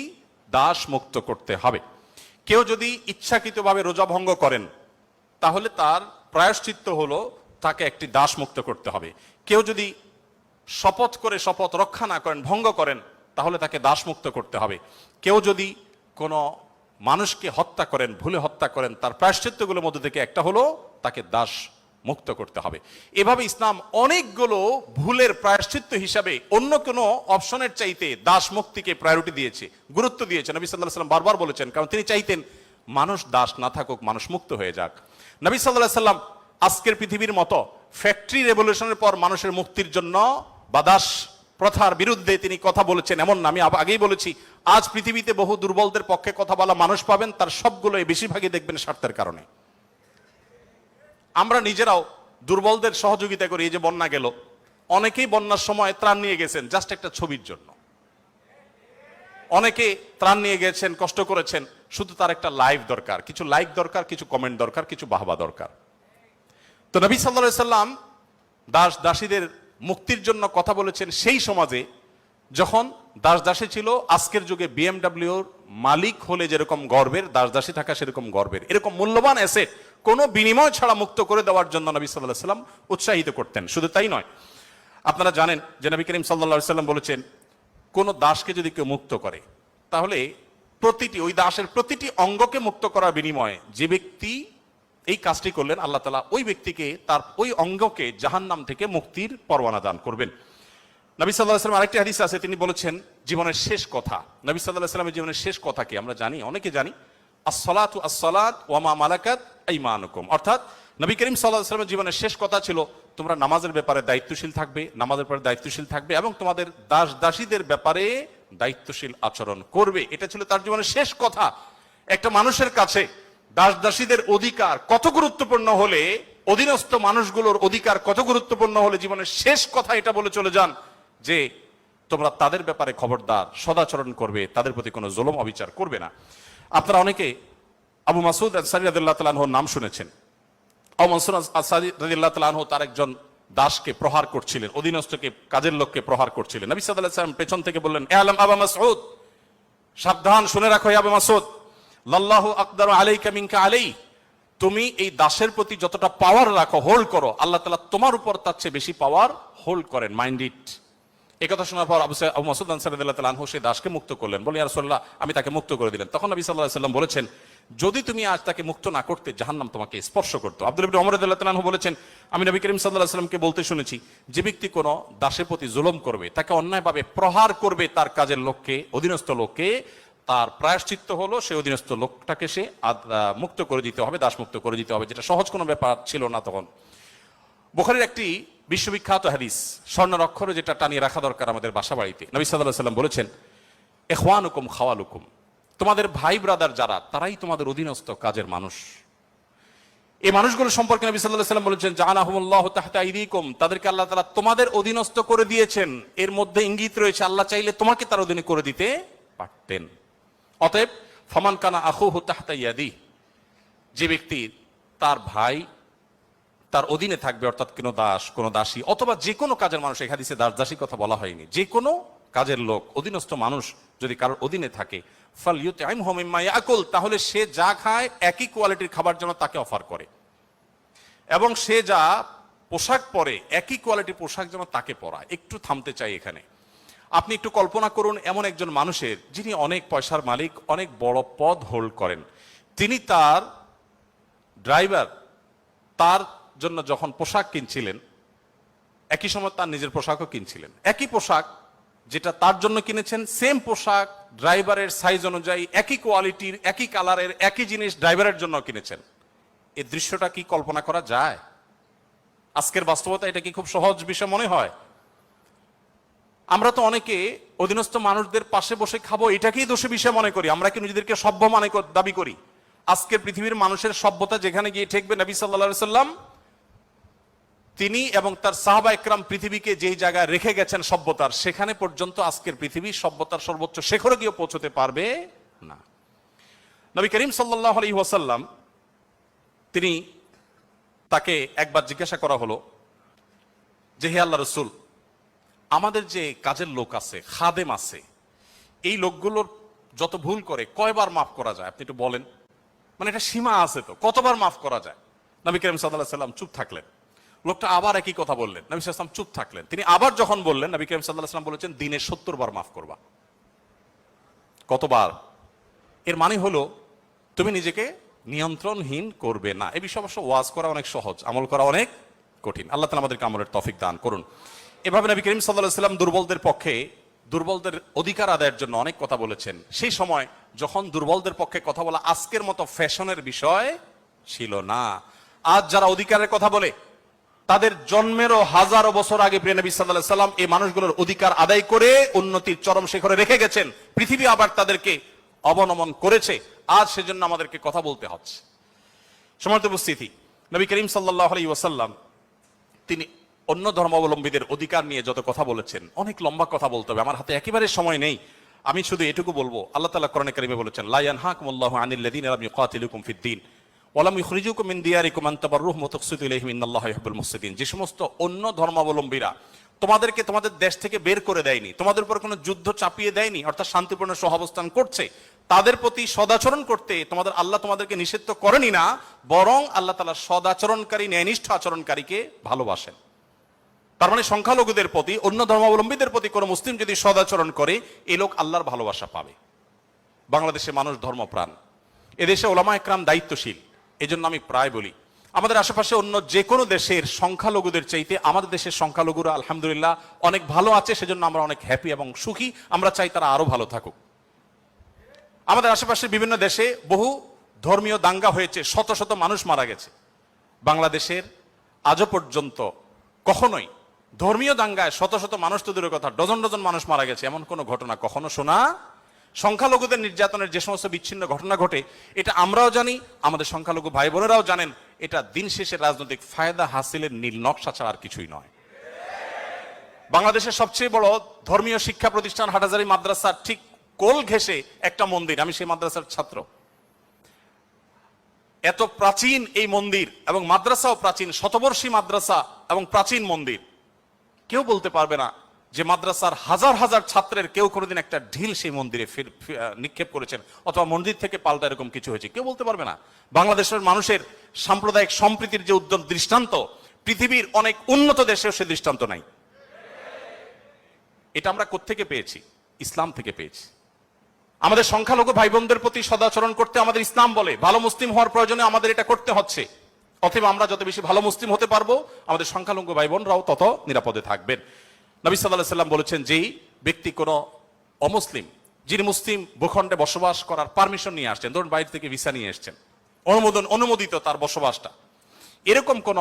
দাস মুক্ত করতে হবে। কেউ যদি ইচ্ছাকৃতভাবে রোজা ভঙ্গ করেন তাহলে তার প্রায়শ্চিত্ত হলো তাকে একটি দাস মুক্ত করতে হবে। কেউ যদি শপথ করে শপথ রক্ষা না করেন, ভঙ্গ করেন, তাহলে তাকে দাস মুক্ত করতে হবে। কেউ যদি কোনো মানুষকে হত্যা করেন, ভুলে হত্যা করেন, তার প্রায়শ্চিত্তগুলোর মধ্যে থেকে একটা হলো তাকে দাস মুক্ত করতে হবে। এভাবে ইসলাম অনেকগুলো ভুলের প্রায়শ্চিত্ত হিসাবে অন্য কোনো অপশনের চাইতে দাস মুক্তিকে প্রায়োরিটি দিয়েছে, গুরুত্ব দিয়েছে। নবী সাল্লাল্লাহু আলাইহি ওয়াসাল্লাম বারবার বলেছেন, কারণ তিনি চাইতেন মানুষ দাস না থাকুক, মানুষ মুক্ত হয়ে যাক। নবী সাল্লাল্লাহু আলাইহি ওয়াসাল্লাম আজকের পৃথিবীর মতো ফ্যাক্টরি রেভলিউশনের পর মানুষের মুক্তির জন্য বা দাস প্রথার বিরুদ্ধে তিনি কথা বলেছেন এমন না। আমি আগেই বলেছি, আজ পৃথিবীতে বহু দুর্বলদের পক্ষে কথা বলা মানুষ পাবেন, তার সবগুলো বেশিরভাগই দেখবেন স্বার্থের কারণে। আমরা নিজেরাও দুর্বলদের সহযোগিতা করি। এই যে বন্যা গেল, অনেকেই বন্যার সময় ত্রাণ নিয়ে গেছেন জাস্ট একটা ছবির জন্য, অনেকে ত্রাণ নিয়ে গেছেন, কষ্ট করেছেন, শুধু তার একটা লাইভ দরকার, কিছু লাইক দরকার, কিছু কমেন্ট দরকার, কিছু বাহবা দরকার। তো নবী সাল্লাল্লাহু আলাইহি ওয়াসাল্লাম দাসীদের মুক্তির জন্য কথা বলেছেন সেই সমাজে যখন দাসী ছিল আজকের যুগে বিএমডব্লিউর মালিক হলে যেরকম গর্বের, দাসী থাকা সেরকম গর্বের। এরকম মূল্যবান অ্যাসেট কোনো বিনিময় ছাড়া মুক্ত করে দেওয়ার জন্য নবী সাল্লাল্লাহু আলাইহি ওয়াসাল্লাম উৎসাহিত করতেন। শুধু তাই নয়, আপনারা জানেন যে নবী করিম সাল্লাল্লাহু আলাইহি ওয়াসাল্লাম বলেছেন, কোন দাসকে যদি কেউ মুক্ত করে তাহলে ওই দাসের প্রতিটি অঙ্গকে মুক্ত করার বিনিময়ে যে ব্যক্তি এই কাজটি করলেন, আল্লাহ তাআলা ওই ব্যক্তিকে তার ওই অঙ্গকে জাহান্নাম থেকে মুক্তির পরওয়ানা দান করবেন। নবী সাল্লাল্লাহু আলাইহি ওয়াসাল্লাম আরেকটি হাদিস আছে, তিনি বলেছেন জীবনের শেষ কথা। নবী সাল্লাল্লাহু আলাইহি ওয়াসাল্লামের জীবনের শেষ কথা কি আমরা জানি, অনেকে জানি, আসসালাতু আসসালাত ওয়া মা মালাকাত আইমানুকুম। অর্থাৎ নবী করিম সাল্লাল্লাহু আলাইহি ওয়াসাল্লামের জীবনের শেষ কথা ছিল তোমরা নামাজের ব্যাপারে দায়িত্বশীল থাকবে, নামাজের ব্যাপারে দায়িত্বশীল থাকবে এবং তোমাদের দাসীদের ব্যাপারে দায়িত্বশীল আচরণ করবে। এটা ছিল তার জীবনের শেষ কথা। একটা মানুষের কাছে দাসীদের অধিকার কত গুরুত্বপূর্ণ হলে, অধীনস্থ মানুষগুলোর অধিকার কত গুরুত্বপূর্ণ হলে জীবনের শেষ কথা এটা বলে চলে যান যে তোমরা তাদের ব্যাপারে খবরদার, সদাচরণ করবে, তাদের প্রতি কোনো জুলুম অবিচার করবে না। আপনারা অনেকে আবু মাসউদ আনসারী রাদিয়াল্লাহু তাআলা আনহুর নাম শুনেছেন। আবু মাসউদ আনসারী রাদিয়াল্লাহু তাআলা আনহু তার একজন দাসকে প্রহার করছিলেন, অধীনস্থকে, কাজের লোককে প্রহার করছিলেন। নবী সাল্লাল্লাহু আলাইহি ওয়াসাল্লাম পেছন থেকে বললেন, এ আলম আবু মাসউদ, সাবধান, শুনে রাখো আবু মাসউদ, লাল্লাহু আকদারু আলাইকা মিনকা আলাই, তুমি এই দাসের প্রতি যতটা পাওয়ার রাখো, হোল্ড করো, আল্লাহ তাআলা তোমার উপর তার চেয়ে বেশি পাওয়ার হোল্ড করেন, মাইন্ড ইট। এই কথা শোনার পর আবু মাসউদ আনসারী রাদিয়াল্লাহু তাআলা আনহু সেই দাসকে মুক্ত করলেন। বলে ইয়া রাসূলুল্লাহ, আমি তাকে মুক্ত করে দিলেন। তখন নবী সাল্লাল্লাহু আলাইহি ওয়াসাল্লাম বলেছেন, যদি তুমি আজ তাকে মুক্ত না করতে, জাহান্নাম তোমাকে স্পর্শ করতো। আব্দুল্লাহ ইবনে ওমর রাদিয়াল্লাহু তাআলা আনহু বলেছেন, আমি নবী করিম সাল্লাল্লাহু আলাইহি ওয়াসাল্লামকে বলতে শুনেছি, যে ব্যক্তি কোনো দাসের প্রতি জুলুম করবে, তাকে অন্যায়ভাবে প্রহার করবে তার কাজের লোককে, অধীনস্থ লোককে, তার প্রায়শ্চিত্ত হলো সেই অধীনস্থ লোকটাকে সে মুক্ত করে দিতে হবে, দাস মুক্ত করে দিতে হবে, যেটা সহজ কোনো ব্যাপার ছিল না তখন। বুখারীর একটি বিশ্ববিখ্যাত হাদিস, স্বর্ণের অক্ষরে যেটা টানিয়ে রাখা দরকার আমাদের বাসা বাড়িতে, নবী সাল্লাল্লাহু আলাইহি ওয়াসাল্লাম বলেছেন, ইখওয়ানুকুম খাওয়ালুকুম, তোমাদের ভাই ব্রাদার যারা, তারাই তোমাদের অধীনস্থ কাজের মানুষ। এই মানুষগুলো সম্পর্কে নবী সাল্লাল্লাহু আলাইহি ওয়াসাল্লাম বলেছেন, জাআলাহুমুল্লাহু তাহতা আইদিকুম, তাদেরকে আল্লাহ তাআলা তোমাদের অধীনস্থ করে দিয়েছেন। এর মধ্যে ইঙ্গিত রয়েছে আল্লাহ চাইলে তোমাকে তার অধীনে করে দিতে পারতেন। অতএব ফামান কানা আখুহু তাহতা ইয়াদি, যে ব্যক্তি তার ভাই তার অধীনে থাকবে, অর্থাৎ কোনো দাস, কোনো দাসী, অথবা যে কোনো কাজের মানুষ, এই হাদিসে দাস দাসী কথা বলা হয়নি, যে কোনো কাজের লোক, অধীনস্থ মানুষ যদি কারোর অধীনে থাকে, ফালইউতইমহু মিম্মা ইয়াকুল, তাহলে সে যা খায় একই কোয়ালিটির খাবার যেন তাকে অফার করে, এবং সে যা পোশাক পরে একই কোয়ালিটির পোশাক যেন তাকে পরায়। একটু থামতে চাই এখানে। আপনি একটু কল্পনা করুন, এমন একজন মানুষের, যিনি অনেক পয়সার মালিক, অনেক বড় পদ হোল্ড করেন, তিনি তার ড্রাইভার তার জন্য যখন পোশাক কিনছিলেন, একই সময় তার নিজের পোশাকও কিনছিলেন, একই পোশাক যেটা তার জন্য কিনেছেন, সেম পোশাক ড্রাইভারের সাইজ অনুযায়ী, একই কোয়ালিটির, একই কালারের, একই জিনিস ড্রাইভারের জন্য কিনেছেন। এই দৃশ্যটা কি কল্পনা করা যায়? আজকের বাস্তবতা এটা কি খুব সহজ বিষয় মনে হয়? আমরা তো অনেকে অধীনস্থ মানুষদের পাশে বসে খাবো এটাকেই দোষী বিষয় মনে করি। আমরা কি নিজেদেরকে সভ্য দাবি করি? আজকের পৃথিবীর মানুষের সভ্যতা যেখানে গিয়ে ঠেকবে, নবী সাল্লাল্লাহু আলাইহি ওয়াসাল্লাম তিনি এবং তার সাহাবা একরাম পৃথিবীকে যেই জায়গায় রেখে গেছেন সভ্যতার, সেখানে পর্যন্ত আজকের পৃথিবী সভ্যতার সর্বোচ্চ শিখরে গিয়ে পৌঁছতে পারবে না। নবী করিম সাল্লাল্লাহু আলাইহি ওয়াসাল্লাম তিনি, তাকে একবার জিজ্ঞাসা করা হলো যে, হে আল্লাহ রাসূল, আমাদের যে কাজের লোক আছে, খাদেম আছে, এই লোকগুলোর যত ভুল করে কয়বার মাফ করা যায় আপনি একটু বলেন? মানে এটা সীমা আছে তো, কতবার মাফ করা যায়? নবী করিম সাল্লাল্লাহু আলাইহি ওয়াসাল্লাম চুপ থাকলেন। লোকটা আবার একই কথা বললেন, নবী সাল্লাল্লাহু আলাইহি ওয়াসাল্লাম চুপ থাকলেন। তিনি আবার যখন বললেন, নবী করিম সাল্লাল্লাহু আলাইহি ওয়াসাল্লাম বলেছেন, দিনে 70 বার মাফ করবা। কতবার? এর মানে হলো তুমি নিজেকে নিয়ন্ত্রণহীন করবে না। এই বিষয়ে অবশ্য ওয়াজ করা অনেক সহজ, আমল করা অনেক কঠিন। আল্লাহ তাআলা আমাদেরকে আমলের তৌফিক দান করুন। এভাবে নবী করিম সাল্লাল্লাহু আলাইহি ওয়াসাল্লাম দুর্বলদের পক্ষে, দুর্বলদের অধিকার আদায়ের জন্য অনেক কথা বলেছেন। সেই সময় যখন দুর্বলদের পক্ষে কথা বলা আজকের মতো ফ্যাশনের বিষয় ছিল না। আজ যারা অধিকারের কথা বলে, তাদের জন্মেরও হাজারো বছর আগে প্রিয় নবী সাল্লাল্লাহু আলাইহি ওয়াসাল্লাম এই মানুষগুলোর অধিকার আদায় করে উন্নতির চরম শিখরে রেখে গেছেন। পৃথিবী আবার তাদেরকে অবনমন করেছে। আজ সেজন্য আমাদেরকে কথা বলতে হচ্ছে। সম্মানিত উপস্থিতি, নবী করিম সাল্লাল্লাহু আলাইহি ওয়াসাল্লাম তিনি অন্য ধর্মাবলম্বীদের অধিকার নিয়ে যত কথা বলেছেন, অনেক লম্বা কথা বলতে হবে, আমার হাতে একেবারে সময় নেই। আমি শুধু এটুকু বলবো, আল্লাহ তাআলা কোরআনে কারিমে বলেছেন, লা ইয়ানহাকুমুল্লাহু আনিল্লাযীনা লাম ইউকাতিলুকুম ফিদ-দীন ওয়া লাম ইখরিজুকুম মিন দিয়ারিকুম আন তাবাররুহুম ওয়া তুকসিতু ইলাইহিম ইন্নাল্লাহা ইউহিব্বুল মুকসিতিন। যে সমস্ত অন্য ধর্মাবলম্বীরা তোমাদেরকে তোমাদের দেশ থেকে বের করে দেয়নি, তোমাদের উপর কোনো যুদ্ধ চাপিয়ে দেয়নি, অর্থাৎ শান্তিপূর্ণ সহাবস্থান করছে, তাদের প্রতি সদাচরণ করতে তোমাদের আল্লাহ তোমাদেরকে নিষিদ্ধ করেনি না, বরং আল্লাহ তাআলা সদাচরণকারী, ন্যায়নিষ্ঠ আচরণকারীকে ভালোবাসেন। তার মানে সংখ্যালঘুদের প্রতি, অন্য ধর্মাবলম্বীদের প্রতি কোনো মুসলিম যদি সদাচরণ করে, এই লোক আল্লাহর ভালোবাসা পাবে। বাংলাদেশে মানুষ ধর্মপ্রাণ, এদেশে ওলামা একরাম দায়িত্বশীল। এজন্য আমি প্রায় বলি, আমাদের আশেপাশে অন্য যে কোনো দেশের সংখ্যালঘুদের চাইতে আমাদের দেশের সংখ্যালঘুরা আলহামদুলিল্লাহ অনেক ভালো আছে। সেজন্য আমরা অনেক হ্যাপি এবং সুখী। আমরা চাই তারা আরো ভালো থাকুক। আমাদের আশেপাশে বিভিন্ন দেশে বহু ধর্মীয় দাঙ্গা হয়েছে, শত শত মানুষ মারা গেছে। বাংলাদেশের আজও পর্যন্ত কখনোই ধর্মীয় দাঙ্গায় শত শত মানুষ তো দূরের কথা, ডজন ডজন মানুষ মারা গেছে, এমন কোনো ঘটনা কখনো শোনা। সংখ্যালঘুদের নির্যাতনের যে সমস্ত বিচ্ছিন্ন ঘটনা ঘটে, এটা আমরাও জানি, আমাদের সংখ্যালঘু ভাই বোনেরাও জানেন। এটা দিন শেষে রাজনৈতিক ফায়দা হাসিলের নীল নকশা ছাড়া আর কিছুই নয়। বাংলাদেশের সবচেয়ে বড় ধর্মীয় শিক্ষা প্রতিষ্ঠান হাটহাজারী মাদ্রাসার ঠিক কোল ঘেঁষে একটা মন্দির, আমি সেই মাদ্রাসার ছাত্র। এত প্রাচীন এই মন্দির এবং মাদ্রাসাও প্রাচীন, শতবর্ষী মাদ্রাসা এবং প্রাচীন মন্দির। কেউ বলতে পারবে না যে মাদ্রাসার হাজার হাজার ছাত্রের কেউ কোনোদিন একটা ঢিল সেই মন্দিরে নিক্ষেপ করেছেন, অথবা মন্দির থেকে পাল্টা এরকম কিছু হয়েছে, কেউ বলতে পারবে না। বাংলাদেশের মানুষের সাম্প্রদায়িক সম্প্রীতির যে উদ্যম দৃষ্টান্ত, পৃথিবীর অনেক উন্নত দেশেও সে দৃষ্টান্ত নাই। এটা আমরা কোত্থেকে পেয়েছি? ইসলাম থেকে পেয়েছি। আমাদের সংখ্যালঘু ভাই বোনদের প্রতি সদাচরণ করতে আমাদের ইসলাম বলে, ভালো মুসলিম হওয়ার প্রয়োজনে আমাদের এটা করতে হচ্ছে। অতএব আমরা যত বেশি ভালো মুসলিম হতে পারবো, আমাদের সংখ্যালঘু ভাই বোনরাও তত নিরাপদে থাকবেন। নবী সাল্লাল্লাহু আলাইহি ওয়াসাল্লাম বলেছেন, যেই ব্যক্তি কোনো অমুসলিম, যিনি মুসলিম ভূখণ্ডে বসবাস করার পারমিশন নিয়ে আসছেন, ধরুন বাইরে থেকে ভিসা নিয়ে এসছেন, অনুমোদিত তার বসবাসটা, এরকম কোন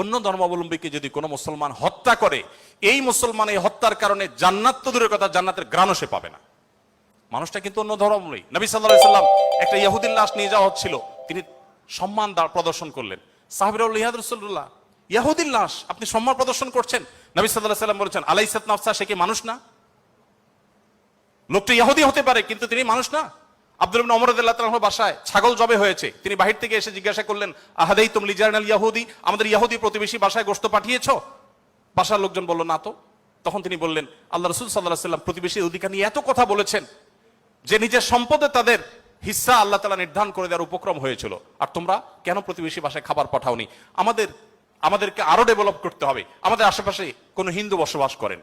অন্য ধর্মাবলম্বীকে যদি কোনো মুসলমান হত্যা করে, এই মুসলমান এই হত্যার কারণে জান্নাত তো দূরের কথা, জান্নাতের ঘ্রাণও সে পাবে না। মানুষটা কিন্তু অন্য ধর্মাবলম্বী। নবী সাল্লাল্লাহু আলাইহি ওয়াসাল্লাম একটা ইহুদির লাশ নিয়ে যাওয়া হচ্ছিল, তিনি সম্মান প্রদর্শন করলেন। সাহাবীরা বললেন, ইয়া রাসূলুল্লাহ, ইহুদির লাশ আপনি সম্মান প্রদর্শন করছেন? নবী সাল্লাল্লাহু আলাইহি ওয়াসাল্লাম বলেছেন, আলাইসাত নাফসা, সে কি মানুষ না? লোকটা ইহুদি হতে পারে কিন্তু তিনি মানুষ না। আব্দুল্লাহ ইবনে ওমর রাদিয়াল্লাহু তাআলা আনহু বাসায় ছাগল জবে হয়েছে, তিনি বাহির থেকে এসে জিজ্ঞাসা করলেন, আহাদাইতুম লিজারনাল ইয়াহুদি, আমাদের ইহুদি প্রতিবেশী বাসায় গোশত পাঠিয়েছো? বাসার লোকজন বলল, না তো। তখন তিনি বললেন, আল্লাহ রাসূল সাল্লাল্লাহু আলাইহি ওয়াসাল্লাম প্রতিবেশীর অধিকার নিয়ে এত কথা বলেছেন যে নিজের সম্পদে তাদের হিস্সা আল্লাহ তাআলা নির্ধারণ করে দেওয়ার উপক্রম হয়েছিল, আর তোমরা কেন প্রতিবেশী বাসায় খাবার পাঠাওনি? আমাদেরকে আরো ডেভেলপ করতে হবে। আমাদের আশেপাশে কোন হিন্দু বসবাস করেন,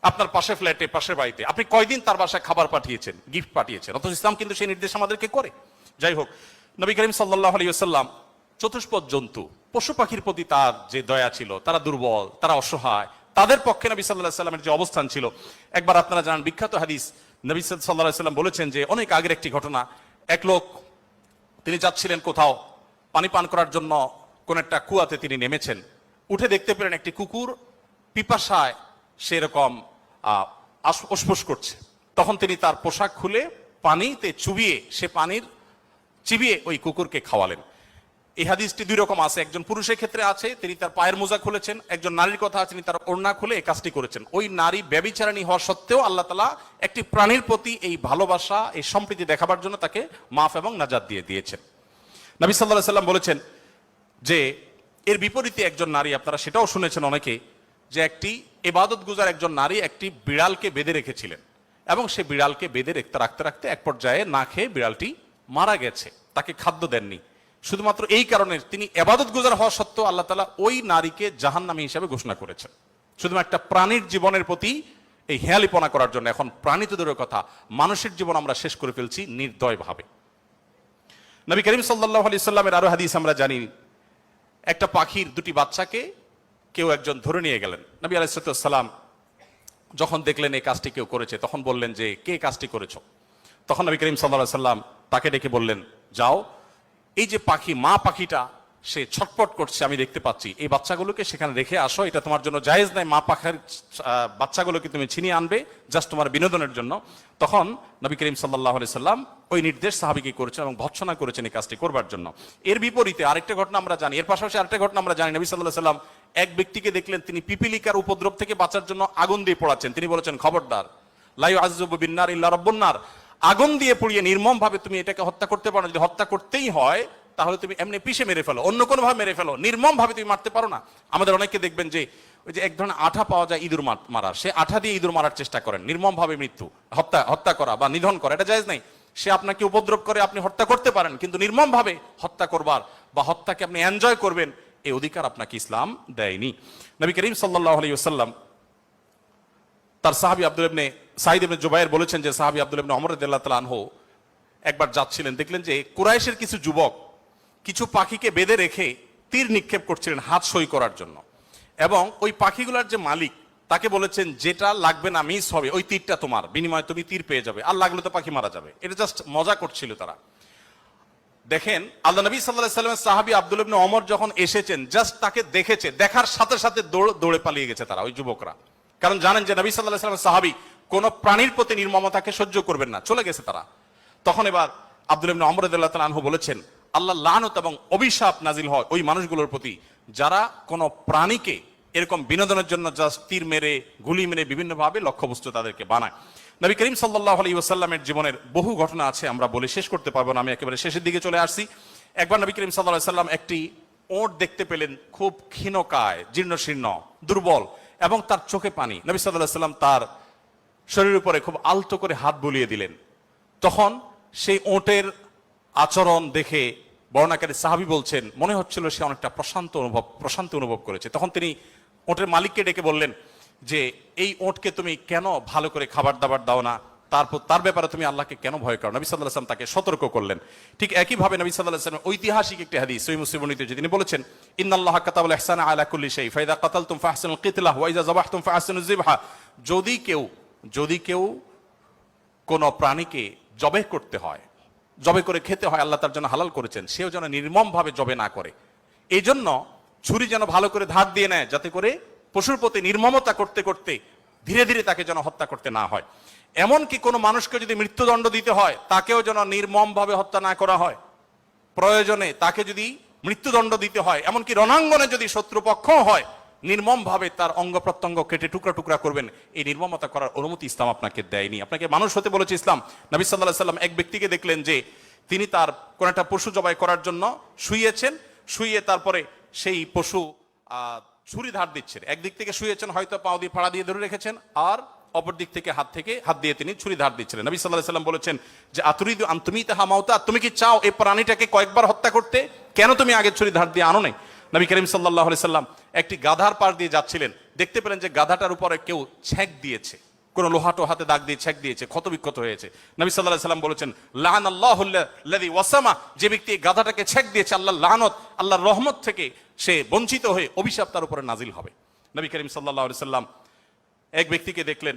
আপনার পাশে ফ্ল্যাটে, পাশের বাড়িতে, আপনি কয়দিন তার বাসায় খাবার পাঠিয়েছেন, গিফট পাঠিয়েছেন? অথচ ইসলাম কিন্তু সেই নির্দেশ আমাদেরকে করে। যাই হোক, নবী করিম সাল্লাল্লাহু আলাইহি ওয়াসাল্লাম চতুষ্পদ জন্তু, পশু পাখির প্রতি তার যে দয়া ছিল, তারা দুর্বল, তারা অসহায়, তাদের পক্ষে নবী সাল্লাল্লাহু আলাইহি ওয়াসাল্লামের যে অবস্থান ছিল, একবার আপনারা জানেন বিখ্যাত হাদিস, নবী সাল্লাল্লাহু আলাইহি ওয়াসাল্লাম বলেছেন যে অনেক আগের একটি ঘটনা, এক লোক তিনি যাচ্ছিলেন কোথাও পানি পান করার জন্য, কোন একটা কুয়াতে তিনি নেমেছেন, উঠে দেখতে পেলেন একটি কুকুর পিপাসায় সেরকম অস্পশ করছে। তখন তিনি তার পোশাক খুলে পানিতে চুবিয়ে, সে পানির চিবিয়ে ওই কুকুরকে খাওয়ালেন। এই হাদিসটি দুই রকম আছে, একজন পুরুষের ক্ষেত্রে আছে, তিনি তার পায়ের মোজা খুলেছেন, একজন নারীর কথা আছে, তিনি তার ওড়না খুলে এই কাজটি করেছেন। ওই নারী ব্যভিচারিণী হওয়া সত্ত্বেও আল্লাহ তাআলা একটি প্রাণীর প্রতি এই ভালোবাসা, এই সম্প্রীতি দেখাবার জন্য তাকে মাফ এবং নাজাত দিয়ে দিয়েছেন। নবী সাল্লাল্লাহু আলাইহি ওয়াসাল্লাম বলেছেন যে এর বিপরীতে একজন নারী, আপনারা সেটাও শুনেছেন অনেকে, যে একটি ইবাদত গুজার একজন নারী একটি বিড়ালকে বেঁধে রেখেছিলেন, এবং সে বিড়ালকে বেঁধে রাখতে রাখতে এক পর্যায়ে না খেয়ে বিড়ালটি মারা গেছে, তাকে খাদ্য দেননি। শুধুমাত্র এই কারণে তিনি ইবাদত গুজার হওয়া সত্ত্বেও আল্লাহ তাআলা ওই নারীকে জাহান্নামী হিসেবে ঘোষণা করেছেন, শুধুমাত্র একটা প্রাণীর জীবনের প্রতি এই হেয়ালিপনা করার জন্য। এখন প্রাণী তো দূরের কথা, মানুষের জীবন আমরা শেষ করে ফেলছি নির্দয় ভাবে। নবী করিম সাল্লাল্লাহু আলাইহি ওয়াসাল্লামের আরো হাদিস আমরা জানি, একটা পাখির দুটি বাচ্চাকে কেউ একজন ধরে নিয়ে গেলেন। নবী আলাইহিস সালাম যখন দেখলেন এই কাজটি কেউ করেছে, তখন বললেন যে কে কাজটি করেছো? তখন নবী করিম সাল্লাল্লাহু আলাইহি ওয়াসাল্লাম তাকে ডেকে বললেন, যাও, এই যে পাখি, মা পাখিটা সে ছটপট করছে, আমি দেখতে পাচ্ছি, এই বাচ্চাগুলোকে সেখানে রেখে আসো, এটা তোমার জন্য জায়েজ নাই, মা পাখির বাচ্চাগুলোকে তুমি ছিনিয়ে আনবে জাস্ট তোমার বিনোদনের জন্য। তখন নবী করিম সাল্লাল্লাহু আলাইহি সাল্লাম ওই নির্দেশ সাহাবীকে করেছেন এবং ভৎসনা করেছেন এই কাজটি করবার জন্য। এর বিপরীতে আরেকটা ঘটনা আমরা জানি, এর পাশাপাশি আরেকটা ঘটনা আমরা জানি, নবী সাল্লাল্লাহু আলাইহি সাল্লাম এক ব্যক্তিকে দেখলেন, তিনি পিপিলিকার উপদ্রব থেকে বাঁচার জন্য আগুন দিয়ে পোড়াচ্ছেন। তিনি বলেছেন, খবরদার, লা ইউআযযিবু বিন-নার ইল্লা রাব্বুন নার, আগুন দিয়ে পুড়িয়ে নির্মম ভাবে তুমি এটাকে হত্যা করতে পারো না। যদি হত্যা করতেই হয় তাহলে তুমি এমনি পিষে মেরে ফেলো, অন্য কোনো ভাবে মেরে ফেলো, নির্মম ভাবে তুমি মারতে পারো না। আমাদের অনেকে দেখবেন যে ওই যে এক ধরনের আঠা পাওয়া যায় ইঁদুর মারার, সে আঠা দিয়ে ইঁদুর মারার চেষ্টা করেন, নির্মম ভাবে মৃত্যু, হত্যা করা বা নিধন করা, এটা জায়েজ নাই। সে আপনাকে উপদ্রব করে, আপনি হত্যা করতে পারেন, কিন্তু নির্মম ভাবে হত্যা করবার বা হত্যাকে আপনি এনজয় করবেন, এই অধিকার আপনাকে ইসলাম দেয়নি। নবী করিম সাল্লাল্লাহু আলাইহি ওয়াসাল্লাম তার সাহাবী আব্দুল্লাহ ইবনে সাঈদ ইবনে জুবায়ের বলেছেন যে সাহাবী আব্দুল্লাহ ইবনে ওমর রাদিয়াল্লাহু তাআলা আনহু একবার যাচ্ছিলেন, দেখলেন যে কুরাইশের কিছু যুবক কিছু পাখিকে বেঁধে রেখে তীর নিক্ষেপ করছিলেন হাত সই করার জন্য, এবং ওই পাখিগুলোর যে মালিক তাকে বলেছেন, যেটা লাগবে না মিস হবে, ওই তীরটা তোমার, বিনিময়ে তুমি তীর পেয়ে যাবে, আর লাগলে তো পাখি মারা যাবে। এটা জাস্ট মজা করছিল তারা। দেখেন আল্লাহ নবী সাল্লাল্লাহু আলাইহি ওয়াসাল্লামের সাহাবী আব্দুল্লাহ ইবনে ওমর যখন এসেছেন, জাস্ট তাকে দেখেছে, দেখার সাথে সাথে দৌড়ে পালিয়ে গেছে তারা, ওই যুবকরা, কারণ জানেন যে নবী সাল্লাল্লাহু আলাইহি ওয়াসাল্লামের সাহাবী কোন প্রাণীর প্রতি নির্মমতাকে সহ্য করবেন না, চলে গেছে তারা। তখন এবার আব্দুল্লাহ ইবনে ওমর রাদিয়াল্লাহু তাআলা আনহু বলেছেন, আল্লাহ লানত এবং অভিশাপ নাজিল হয় ওই মানুষগুলোর প্রতি যারা কোন প্রাণীকে এরকম বিনোদনের জন্য জাস্ট তীর মেরে, গুলি মেরে বিভিন্নভাবে লক্ষ্যবস্তু তাদেরকে বানায়। নবী করিম সাল্লাল্লাহু আলাইহি ওয়াসাল্লামের জীবনের বহু ঘটনা আছে, আমরা বলে শেষ করতে পারবো না, আমি একেবারে শেষের দিকে চলে আসছি। একবার নবী করিম সাল্লাল্লাহু আলাইহি ওয়াসাল্লাম একটি ওট দেখতে পেলেন, খুব ক্ষীণকায়, জীর্ণশীর্ণ, দুর্বল। এবং তার চোখে পানি। নবী সাল্লাল্লাহু আলাইহি ওয়াসাল্লাম তার শরীরের উপরে খুব আলতো করে হাত বুলিয়ে দিলেন। তখন সেই ওটের আচরণ দেখে বর্ণনাকারী সাহাবী বলছেন মনে হচ্ছিল সে অনেকটা প্রশান্তি অনুভব করেছে। তখন তিনি ওটের মালিককে ডেকে বললেন যে এই ওটকে তুমি কেন ভালো করে খাবার দাবার দাও না, তারপর তার ব্যাপারে তুমি আল্লাহকে কেন ভয় করো? নবী সাল্লাল্লাহু আলাইহি ওয়াসাল্লাম তাকে সতর্ক করলেন। ঠিক একইভাবে নবী সাল্লাল্লাহু আলাইহি ওয়াসাল্লাম ঐতিহাসিক একটি হাদিস সহিহ মুসলিম বর্ণিত যে তিনি বলেছেন ইন্নাল্লাহা কাতাবাল ইহসানা আলা কুল্লি শাই ফাইদা কাতালতুম ফাহসিনুল কিতলাহ ওয়া ইযা যাবাহতুম ফাহসিনুজ যিবহা। যদি কেউ কোন প্রাণীকে জবে করতে হয়, জবে করে খেতে হয়, আল্লাহ তার জন্য হালাল করেছেন, সেও যেন নির্মম ভাবে জবে না করে। এই জন্য ছুরি যেন ভালো করে ধার দিয়ে নেয়, যাতে করে পশুর প্রতি নির্মমতা করতে করতে ধীরে ধীরে তাকে যেন হত্যা করতে না হয়। এমনকি কোনো মানুষকে যদি মৃত্যুদণ্ড দিতে হয় তাকেও যেন নির্মম ভাবে হত্যা না করা হয়। প্রয়োজনে তাকে যদি মৃত্যুদণ্ড দিতে হয়, এমনকি রণাঙ্গনে যদি শত্রুপক্ষ হয়, নির্মম ভাবে তার অঙ্গ প্রত্যঙ্গ কেটে টুকরা টুকরা করবেন। এই নির্মমতা করার অনুমতি ইসলাম আপনাকে দেয়নি। আপনাকে মানুষ হতে বলেছে ইসলাম। নবী সাল্লাল্লাহু আলাইহি ওয়াসাল্লাম এক ব্যক্তিকে দেখলেন যে তিনি তার কোন একটা পশু জবাই করার জন্য শুয়েছেন, শুয়ে তারপরে সেই পশু ছুরি ধার দিচ্ছেন। একদিক থেকে শুয়েছেন, হয়তো পাও দিয়ে ফাড়া দিয়ে ধরে রেখেছেন, আর অপর দিক থেকে হাত দিয়ে তিনি ছুরি ধার দিচ্ছিলেন। নবী সাল্লাল্লাহু আলাইহি ওয়াসাল্লাম বলেছেন যে আতুরিদু আন তুমিতাহা মাউতা, তুমি কি চাও এই প্রাণীটাকে কয়েকবার হত্যা করতে? কেন তুমি আগে ছুরি ধার দিয়ে আনো নাই? নবী করিম সাল্লাল্লাহু আলাইহি ওয়াসাল্লাম একটি গাধার পাশ দিয়ে যাচ্ছিলেন, দেখতে পেলেন যে গাধাটার উপরে কেউ ছেক দিয়েছে, কোন লোহাটো হাতে দাগ দিয়ে ছেক দিয়েছে, ক্ষতবিক্ষত হয়েছে। নবী সাল্লাল্লাহু আলাইহি ওয়াসাল্লাম বলেছেন লাআনাল্লাহু আল্লাযী ওয়াসামা, যে ব্যক্তি গাধাটাকে ছেক দিয়েছে আল্লাহর লানত, আল্লাহর রহমত থেকে সে বঞ্চিত হয়ে অভিশাপ তার উপরে নাজিল হবে। নবী করিম সাল্লাল্লাহু আলাইহি ওয়াসাল্লাম এক ব্যক্তিকে দেখলেন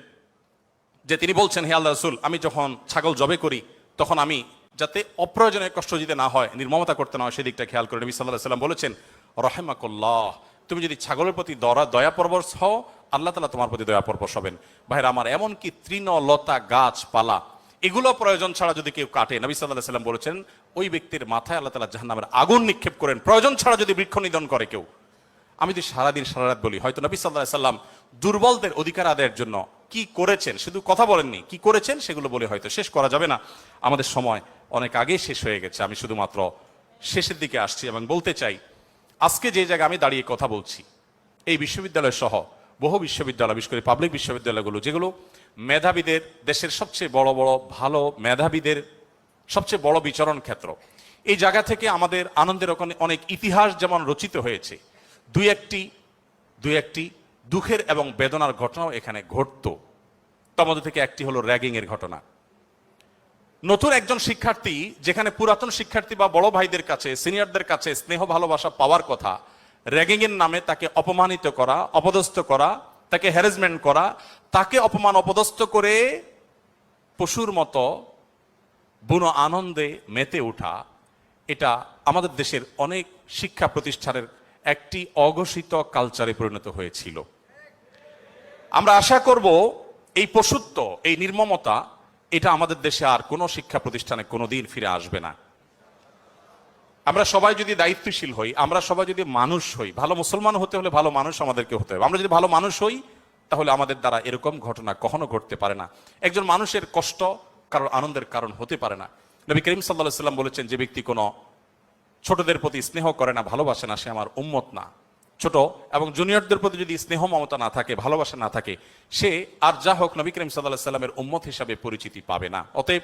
যে তিনি বলছেন হে আল্লাহর রাসূল, আমি যখন ছাগল জবে করি তখন আমি যাতে অপ্রয়োজনে কষ্ট দিতে না হয়, নির্মমতা করতে না হয়, সেদিকটা খেয়াল করে। নবী সাল্লাল্লাহু আলাইহি ওয়াসাল্লাম বলেছেন রাহিমাকুল্লাহ, তুমি যদি ছাগলের প্রতি দয়া পরবশ হও, আল্লাহ তাআলা তোমার প্রতি দয়া পরবশ হবেন। ভাইরা আমার, এমনকি তৃণ লতা গাছপালা এগুলো প্রয়োজন ছাড়া যদি কেউ কাটে, নবী সাল্লাল্লাহু আলাইহি ওয়াসাল্লাম বলেছেন ওই ব্যক্তির মাথায় আল্লাহ তাআলা জাহান্নামের আগুন নিক্ষেপ করেন। প্রয়োজন ছাড়া যদি বৃক্ষ নিধন করে কেউ, আমি যদি সারাদিন সারারাত বলি, হয়তো নবী সাল্লাল্লাহু আলাইহি ওয়াসাল্লাম দুর্বলদের অধিকার আদায়ের জন্য কি করেছেন, শুধু কথা বলেননি, কি করেছেন সেগুলো বলে হয়তো শেষ করা যাবে না। আমাদের সময় অনেক আগেই শেষ হয়ে গেছে। আমি শুধুমাত্র শেষের দিকে আসছি এবং বলতে চাই, আজকে যে জায়গায় আমি দাঁড়িয়ে কথা বলছি, এই বিশ্ববিদ্যালয় সহ বহু বিশ্ববিদ্যালয়, বিশেষ করে পাবলিক বিশ্ববিদ্যালয়গুলো, যেগুলো মেধাবীদের, দেশের সবচেয়ে বড় বড় ভালো মেধাবীদের সবচেয়ে বড় বিচরণ ক্ষেত্র, এই জায়গা থেকে আমাদের আনন্দের অনেক ইতিহাস যেমন রচিত হয়েছে, দুই একটি দুঃখের এবং বেদনার ঘটনাও এখানে ঘটতো। তার মধ্যে থেকে একটি হলো র্যাগিং এর ঘটনা। নতুন একজন শিক্ষার্থী, যেখানে পুরাতন শিক্ষার্থী বা বড় ভাইদের কাছে, সিনিয়রদের কাছে স্নেহ ভালোবাসা পাওয়ার কথা, র্যাগিং এর নামে তাকে অপমানিত করা, অপদস্থ করা, তাকে হ্যারাসমেন্ট করা, তাকে অপমান অপদস্থ করে পশুর মতো বুনো আনন্দে মেতে ওঠা, এটা আমাদের দেশের অনেক শিক্ষা প্রতিষ্ঠানের একটি অঘোষিত কালচারে পরিণত হয়েছিল। আমরা আশা করব এই পশুত্ব, এই নির্মমতা, এটা আমাদের দেশে আর কোনো শিক্ষা প্রতিষ্ঠানে কোনোদিন ফিরে আসবে না। আমরা সবাই যদি দায়িত্বশীল হই, আমরা সবাই যদি মানুষ হই, ভালো মুসলমান হতে হলে ভালো মানুষ আমাদেরকে হতে হবে। আমরা যদি ভালো মানুষ হই, তাহলে আমাদের দ্বারা এরকম ঘটনা কখনো ঘটতে পারে না। একজন মানুষের কষ্ট কারোর আনন্দের কারণ হতে পারে না। নবী করিম সাল্লাল্লাহু আলাইহি ওয়াসাল্লাম বলেছেন, যে ব্যক্তি কোনো ছোটদের প্রতি স্নেহ করে না, ভালোবাসে না, সে আমার উম্মত না। ছোট এবং জুনিয়রদের প্রতি যদি স্নেহ মমতা না থাকে, ভালোবাসা না থাকে, সে আর যা হোক নবী করিম সাল্লাল্লাহু আলাইহি ওয়াসাল্লামের উম্মত হিসাবে পরিচিতি পাবে না। অতএব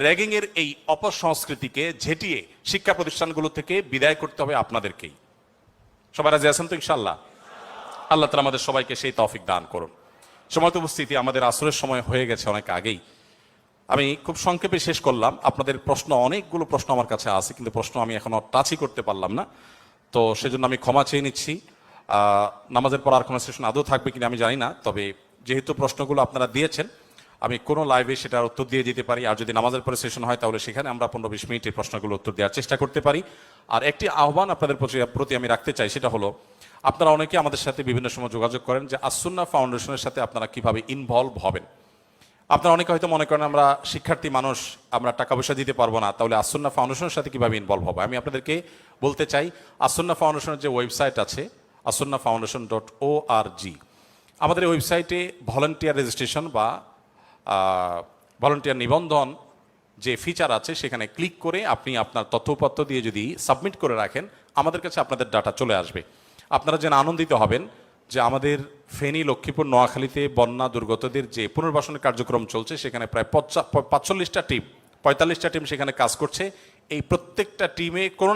র্যাগিং এর এই অপসংস্কৃতিকে ঝেঁটিয়ে শিক্ষা প্রতিষ্ঠানগুলো থেকে বিদায় করতে হবে আপনাদেরকেই। সবাই রাজি আছেন তো ইনশাআল্লাহ? আল্লাহ তাআলা আমাদের সবাইকে সেই তৌফিক দান করুন। সময়ত উপস্থিতি, আমাদের আসরের সময় হয়ে গেছে অনেক আগেই। আমি খুব সংক্ষেপে শেষ করলাম। আপনাদের প্রশ্ন, অনেকগুলো প্রশ্ন আমার কাছে আছে, কিন্তু প্রশ্ন আমি এখনো টাচই করতে পারলাম না, তো সেজন্য আমি ক্ষমা চেয়ে নিচ্ছি। নামাজের পর আর কোনো সেশন আদৌ থাকবে কিনা আমি জানি না, তবে যেহেতু প্রশ্নগুলো আপনারা দিয়েছেন, আমি কোনো লাইভে সেটার উত্তর দিয়ে দিতে পারি। আর যদি নামাজের পরে সেশন হয়, তাহলে সেখানে আমরা 15-20 মিনিট এই প্রশ্নগুলো উত্তর দেওয়ার চেষ্টা করতে পারি। আর একটি আহ্বান আপনাদের প্রতি আমি রাখতে চাই, সেটা হলো, আপনারা অনেকে আমাদের সাথে বিভিন্ন সময় যোগাযোগ করেন যে আস-সুন্নাহ ফাউন্ডেশনের সাথে আপনারা কিভাবে ইনভলভ হবেন। আপনারা অনেকে হয়তো মনে করেন আমরা শিক্ষার্থী মানুষ, আমরা টাকা পয়সা দিতে পারবো না, তাহলে আস-সুন্নাহ ফাউন্ডেশনের সাথে কিভাবে ইনভলভ হবে। আমি আপনাদেরকে বলতে চাই, আস-সুন্নাহ ফাউন্ডেশনের যে ওয়েবসাইট আছে, asunnahfoundation.org, আমাদের এই ওয়েবসাইটে ভলান্টিয়ার রেজিস্ট্রেশন বা ভলান্টিয়ার নিবন্ধন যে ফিচার আছে, সেখানে ক্লিক করে আপনি আপনার তথ্যপত্র দিয়ে যদি সাবমিট করে রাখেন, আমাদের কাছে আপনাদের ডাটা চলে আসবে। আপনারা যেন আনন্দিত হবেন যে আমাদের ফেনী, লক্ষ্মীপুর, নোয়াখালীতে বন্যা দুর্গতদের যে পুনর্বাসনের কার্যক্রম চলছে, সেখানে প্রায় 45টা টিম, 45টা টিম সেখানে কাজ করছে। এই প্রত্যেকটা টিমে কোনো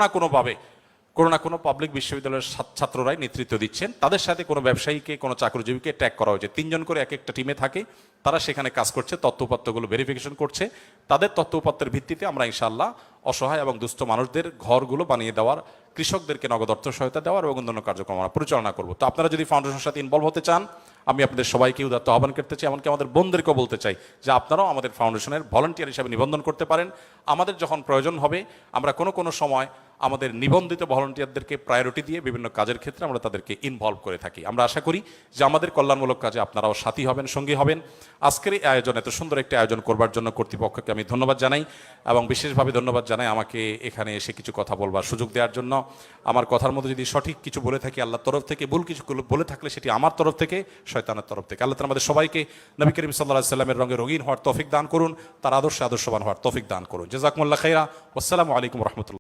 না কোনো পাবলিক বিশ্ববিদ্যালয়ের ছাত্ররাই নেতৃত্ব দিচ্ছেন। তাদের সাথে কোনো ব্যবসায়ীকে, কোনো চাকরিজীবীকে ট্যাগ করা হয়েছে। 3 জন করে এক একটা টিমে থাকে, তারা সেখানে কাজ করছে, তথ্যপত্রগুলো ভেরিফিকেশন করছে। তাদের তথ্যপত্রের ভিত্তিতে আমরা ইনশাআল্লাহ অসহায় এবং দুস্থ মানুষদের ঘরগুলো বানিয়ে দেওয়ার, কৃষকদেরকে নগদ অর্থ সহায়তা দেওয়ার এবং অন্যান্য কার্যক্রম আমরা পরিচালনা করব। তো আপনারা যদি ফাউন্ডেশনের সাথে ইনভলভ হতে চান, আমি আপনাদের সবাইকে উদাত্ত আহ্বান করতে চাই, এমনকি আমাদের বোনদেরকেও বলতে চাই যে আপনারাও আমাদের ফাউন্ডেশনের ভলান্টিয়ার হিসেবে নিবন্ধন করতে পারেন। আমাদের যখন প্রয়োজন হবে, আমরা কোনো সময় আমাদের নিবন্ধিত ভলান্টিয়ারদেরকে প্রায়োরিটি দিয়ে বিভিন্ন কাজের ক্ষেত্রে আমরা তাদেরকে ইনভলভ করে থাকি। আমরা আশা করি যে আমাদের কল্যাণমূলক কাজে আপনারাও সাথী হবেন, সঙ্গী হবেন। আজকের এই আয়োজন, এত সুন্দর একটি আয়োজন করবার জন্য কর্তৃপক্ষকে আমি ধন্যবাদ জানাই, এবং বিশেষভাবে ধন্যবাদ জানাই আমাকে এখানে এসে কিছু কথা বলবার সুযোগ দেওয়ার জন্য। আমার কথার মধ্যে যদি সঠিক কিছু বলে থাকি আল্লাহর তরফ থেকে, ভুল কিছু বলে থাকলে সেটি আমার তরফ থেকে, শয়তানের তরফ থেকে। আল্লাহ তাআলা আমাদের সবাইকে নবী করিম সাল্লাল্লাহু আলাইহি ওয়াসাল্লামের রঙে রঙিন হওয়ার তৌফিক দান করুন, তার আদর্শে আদর্শবান হওয়ার তৌফিক দান করুন। জাযাকুমুল্লাহ খাইরা। আসসালামু আলাইকুম ওয়া রাহমাতুল্লাহ।